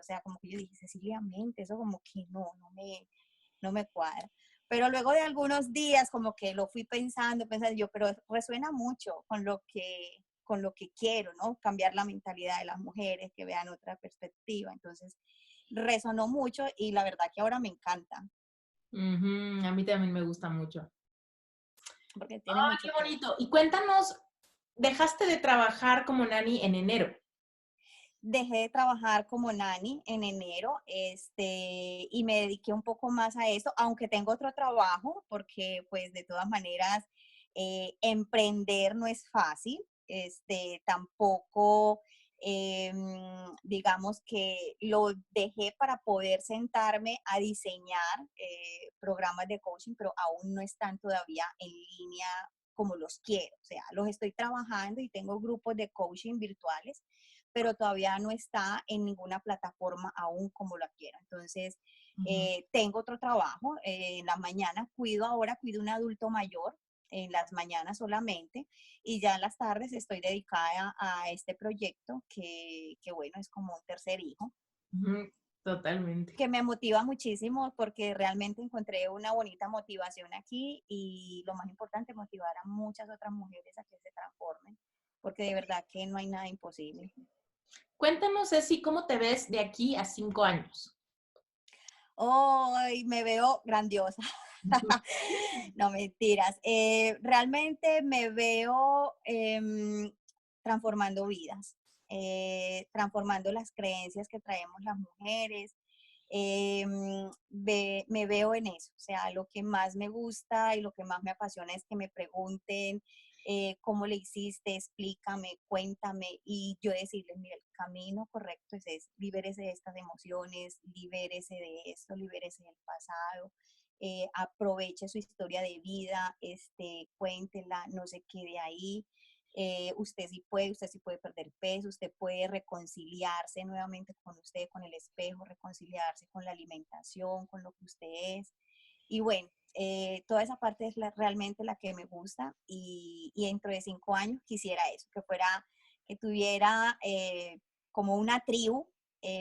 sea, como que yo dije Ceciliamente, eso como que no me cuadra. Pero luego de algunos días como que lo fui pensando yo, pero resuena mucho con lo que quiero, ¿no? Cambiar la mentalidad de las mujeres, que vean otra perspectiva. Entonces, resonó mucho y la verdad que ahora me encanta, A mí también me gusta mucho. porque tiene Ay, mucho qué que ver. bonito. Y cuéntanos, dejaste de trabajar como nani en enero. Dejé de trabajar como nani en enero, y me dediqué un poco más a eso, aunque tengo otro trabajo, porque pues de todas maneras emprender no es fácil, tampoco digamos que lo dejé para poder sentarme a diseñar programas de coaching, pero aún no están todavía en línea como los quiero, o sea, los estoy trabajando y tengo grupos de coaching virtuales pero todavía no está en ninguna plataforma aún como la quiero. Entonces, tengo otro trabajo. En las mañanas cuido un adulto mayor, en las mañanas solamente, y ya en las tardes estoy dedicada a este proyecto que bueno, es como un tercer hijo Ujú, totalmente. que me motiva muchísimo porque realmente encontré una bonita motivación aquí y lo más importante, motivar a muchas otras mujeres a que se transformen, porque de verdad que no hay nada imposible. Cuéntanos, Ceci, ¿cómo te ves de aquí a 5 años? Hoy me veo grandiosa. No, mentiras. Realmente me veo transformando vidas, transformando las creencias que traemos las mujeres. Me veo en eso. O sea, lo que más me gusta y lo que más me apasiona es que me pregunten cómo le hiciste, explícame, cuéntame, y yo decirles, mira, el camino correcto es ese, libérese de estas emociones, libérese de esto, libérese del pasado, aproveche su historia de vida, cuéntela, no se quede ahí. Usted sí puede perder peso, usted puede reconciliarse nuevamente con usted, con el espejo, reconciliarse con la alimentación, con lo que usted es. Y bueno, toda esa parte es realmente la que me gusta y dentro de 5 años quisiera eso, que tuviera como una tribu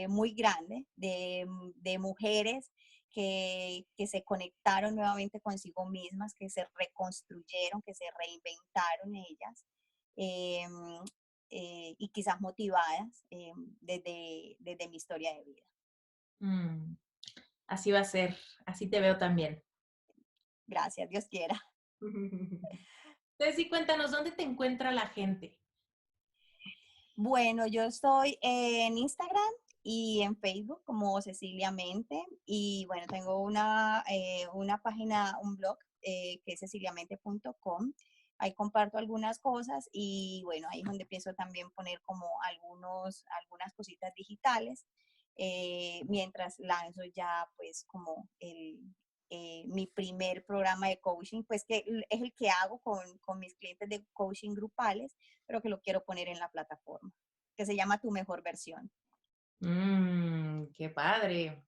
muy grande de mujeres que se conectaron nuevamente consigo mismas, que se reconstruyeron, que se reinventaron ellas eh, y quizás motivadas desde mi historia de vida. Mm, así va a ser, así te veo también. Gracias, Dios quiera. Ceci, cuéntanos, ¿dónde te encuentra la gente? Bueno, yo estoy en Instagram y en Facebook como Cecilia Mente y bueno, tengo una página, un blog que es ceciliamente.com. Ahí comparto algunas cosas y bueno, ahí es donde empiezo también poner como algunas cositas digitales mientras lanzo ya pues como mi primer programa de coaching, pues que es el que hago con mis clientes de coaching grupales, pero que lo quiero poner en la plataforma, que se llama Tu Mejor Versión. Qué padre.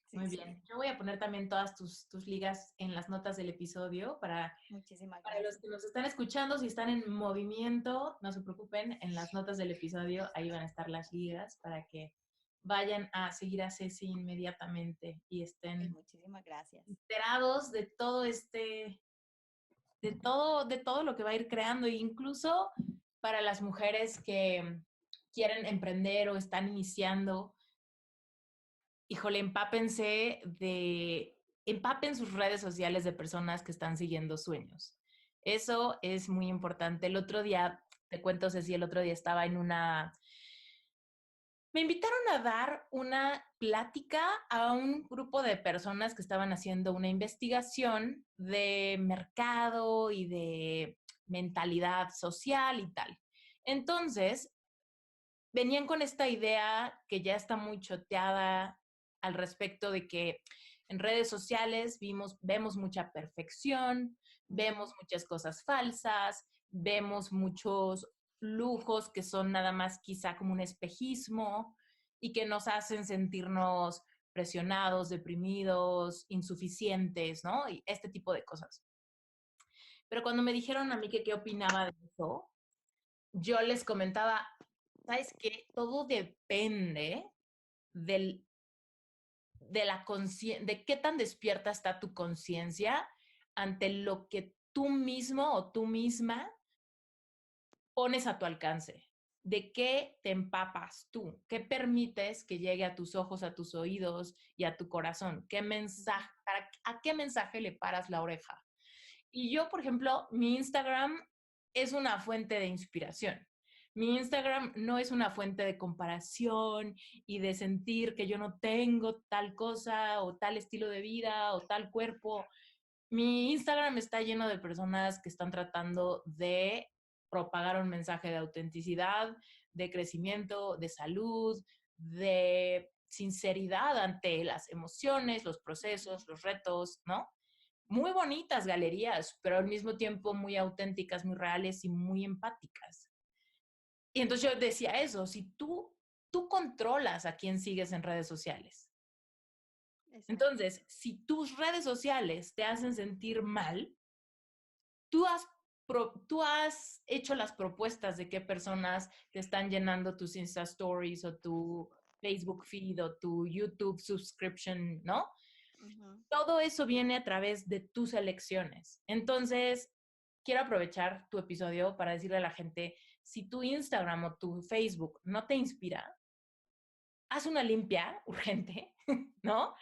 Sí, Muy sí. bien. Yo voy a poner también todas tus ligas en las notas del episodio Muchísimas para los gracias. que nos están escuchando, si están en movimiento, no se preocupen, en las notas del episodio ahí van a estar las ligas para que vayan a seguir a Ceci inmediatamente y Y estén muchísimas gracias. enterados de todo de todo lo que va a ir creando, e incluso para las mujeres que quieren emprender o están iniciando, híjole, empapen sus redes sociales de personas que están siguiendo sueños. Eso es muy importante. El otro día, te cuento, Ceci, el otro día estaba me invitaron a dar una plática a un grupo de personas que estaban haciendo una investigación de mercado y de mentalidad social y tal. Entonces, venían con esta idea que ya está muy choteada al respecto de que en redes sociales vemos mucha perfección, vemos muchas cosas falsas, vemos muchos lujos que son nada más quizá como un espejismo y que nos hacen sentirnos presionados, deprimidos, insuficientes, ¿no? Y este tipo de cosas. Pero cuando me dijeron a mí que qué opinaba de eso, yo les comentaba, ¿sabes qué? Todo depende del, de qué tan despierta está tu conciencia ante lo que tú mismo o tú misma pones a tu alcance. ¿De qué te empapas tú? ¿Qué permites que llegue a tus ojos, a tus oídos y a tu corazón? ¿A qué mensaje le paras la oreja? Y yo, por ejemplo, mi Instagram es una fuente de inspiración. Mi Instagram no es una fuente de comparación y de sentir que yo no tengo tal cosa o tal estilo de vida o tal cuerpo. Mi Instagram está lleno de personas que están tratando de propagar un mensaje de autenticidad, de crecimiento, de salud, de sinceridad ante las emociones, los procesos, los retos, ¿no? Muy bonitas galerías, pero al mismo tiempo muy auténticas, muy reales y muy empáticas. Y entonces yo decía eso, si tú controlas a quién sigues en redes sociales. Exacto. Entonces, si tus redes sociales te hacen sentir mal, tú has, tú has hecho las propuestas de qué personas te están llenando tus Insta Stories o tu Facebook feed o tu YouTube subscription, ¿no? Ujú. Todo eso viene a través de tus elecciones. Entonces, quiero aprovechar tu episodio para decirle a la gente, si tu Instagram o tu Facebook no te inspira, haz una limpia urgente, ¿no?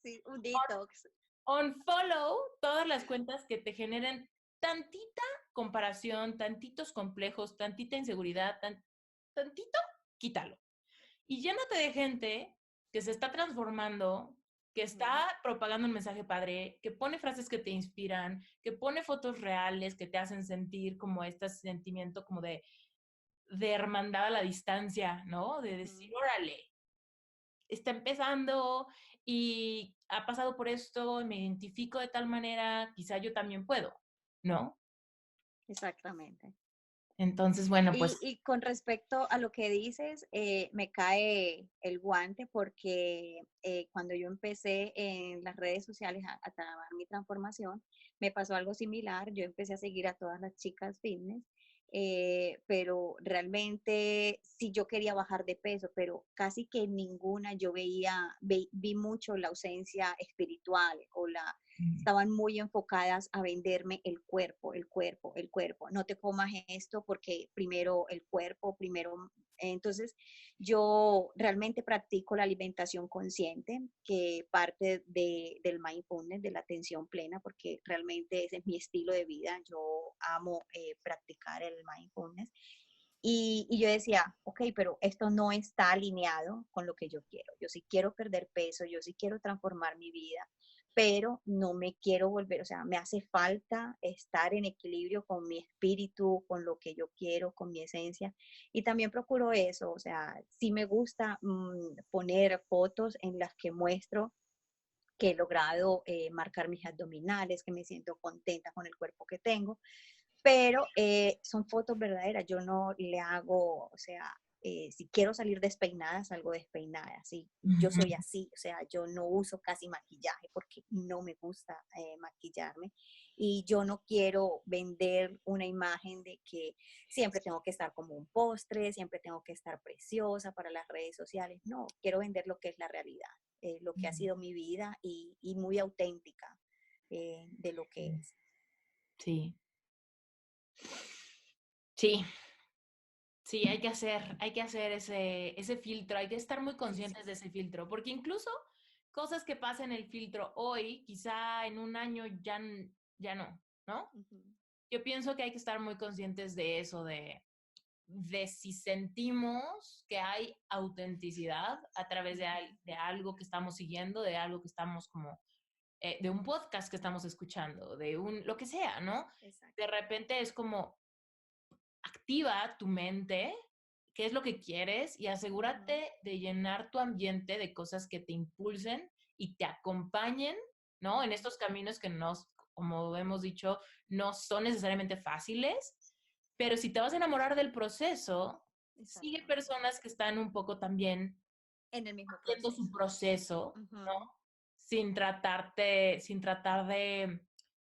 Sí, un detox. Unfollow todas las cuentas que te generen tantita comparación, tantitos complejos, tantita inseguridad, tantito, quítalo. Y llénate de gente que se está transformando, que Ujú. está propagando un mensaje padre, que pone frases que te inspiran, que pone fotos reales que te hacen sentir como este sentimiento como de hermandad a la distancia, ¿no? De decir, Ujú. órale, está empezando y ha pasado por esto, me identifico de tal manera, quizá yo también puedo, ¿no? Exactamente. Entonces, bueno, pues Y con respecto a lo que dices, me cae el guante porque cuando yo empecé en las redes sociales a trabajar mi transformación, me pasó algo similar. Yo empecé a seguir a todas las chicas fitness, pero realmente sí yo quería bajar de peso, pero casi que ninguna yo vi mucho la ausencia espiritual o estaban muy enfocadas a venderme el cuerpo, el cuerpo, el cuerpo. No te comas esto porque primero el cuerpo, primero. Entonces, yo realmente practico la alimentación consciente, que parte del mindfulness, de la atención plena, porque realmente ese es mi estilo de vida. Yo amo practicar el mindfulness. Y yo decía, ok, pero esto no está alineado con lo que yo quiero. Yo sí quiero perder peso, yo sí quiero transformar mi vida, pero no me quiero volver, o sea, me hace falta estar en equilibrio con mi espíritu, con lo que yo quiero, con mi esencia. Y también procuro eso, o sea, sí me gusta poner fotos en las que muestro que he logrado marcar mis abdominales, que me siento contenta con el cuerpo que tengo, pero son fotos verdaderas, yo no le hago, o sea, si quiero salir despeinada, salgo despeinada, sí, yo Ujú. soy así, o sea, yo no uso casi maquillaje porque no me gusta maquillarme y yo no quiero vender una imagen de que siempre tengo que estar como un postre, siempre tengo que estar preciosa para las redes sociales, no, quiero vender lo que es la realidad, lo que ha sido mi vida y muy auténtica de lo que es. Sí, sí, sí, hay que hacer ese filtro, hay que estar muy conscientes de Exacto. ese filtro, porque incluso cosas que pasan en el filtro hoy, quizá en un año ya, ya no, ¿no? Ujú. Yo pienso que hay que estar muy conscientes de eso, de si sentimos que hay autenticidad a través Ujú. de algo que estamos siguiendo, de algo que estamos como, de un podcast que estamos escuchando, de un, lo que sea, ¿no? De Exacto. repente es como, activa tu mente, qué es lo que quieres y Ujú. asegúrate de llenar tu ambiente de cosas que te impulsen y te acompañen, ¿no? En Ujú. estos caminos que nos, como hemos dicho, no son necesariamente fáciles, pero si te vas a enamorar del proceso, sigue Exactamente. personas que están un poco también En el mismo haciendo su proceso. proceso, ¿no? Ujú. Sin tratar de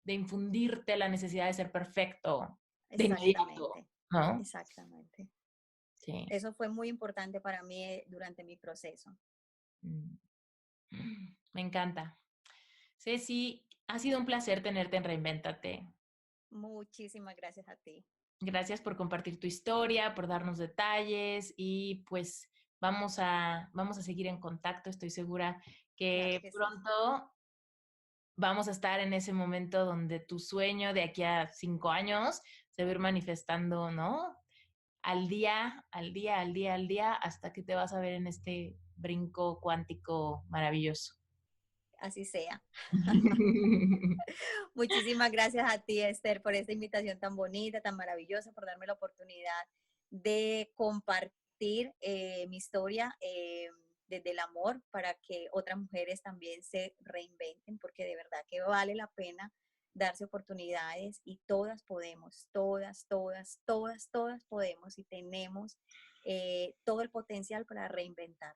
infundirte la necesidad de ser perfecto de inmediato, Exactamente. ¿no? Exactamente. Sí. Eso fue muy importante para mí durante mi proceso. Mm. Me encanta. Ceci, ha sido un placer tenerte en Reinvéntate. Muchísimas gracias a ti. Gracias por compartir tu historia, por darnos detalles y pues vamos a seguir en contacto. Estoy segura Claro que que sí. pronto vamos a estar en ese momento donde tu sueño de aquí a 5 años se va a ir manifestando, ¿no? Al día, al día, al día, al día, hasta que te vas a ver en este brinco cuántico maravilloso. Así sea. Muchísimas gracias a ti, Esther, por esta invitación tan bonita, tan maravillosa, por darme la oportunidad de compartir mi historia desde el amor para que otras mujeres también se reinventen, porque de verdad que vale la pena darse oportunidades y todas podemos, todas, todas, todas, todas podemos y tenemos todo el potencial para reinventar.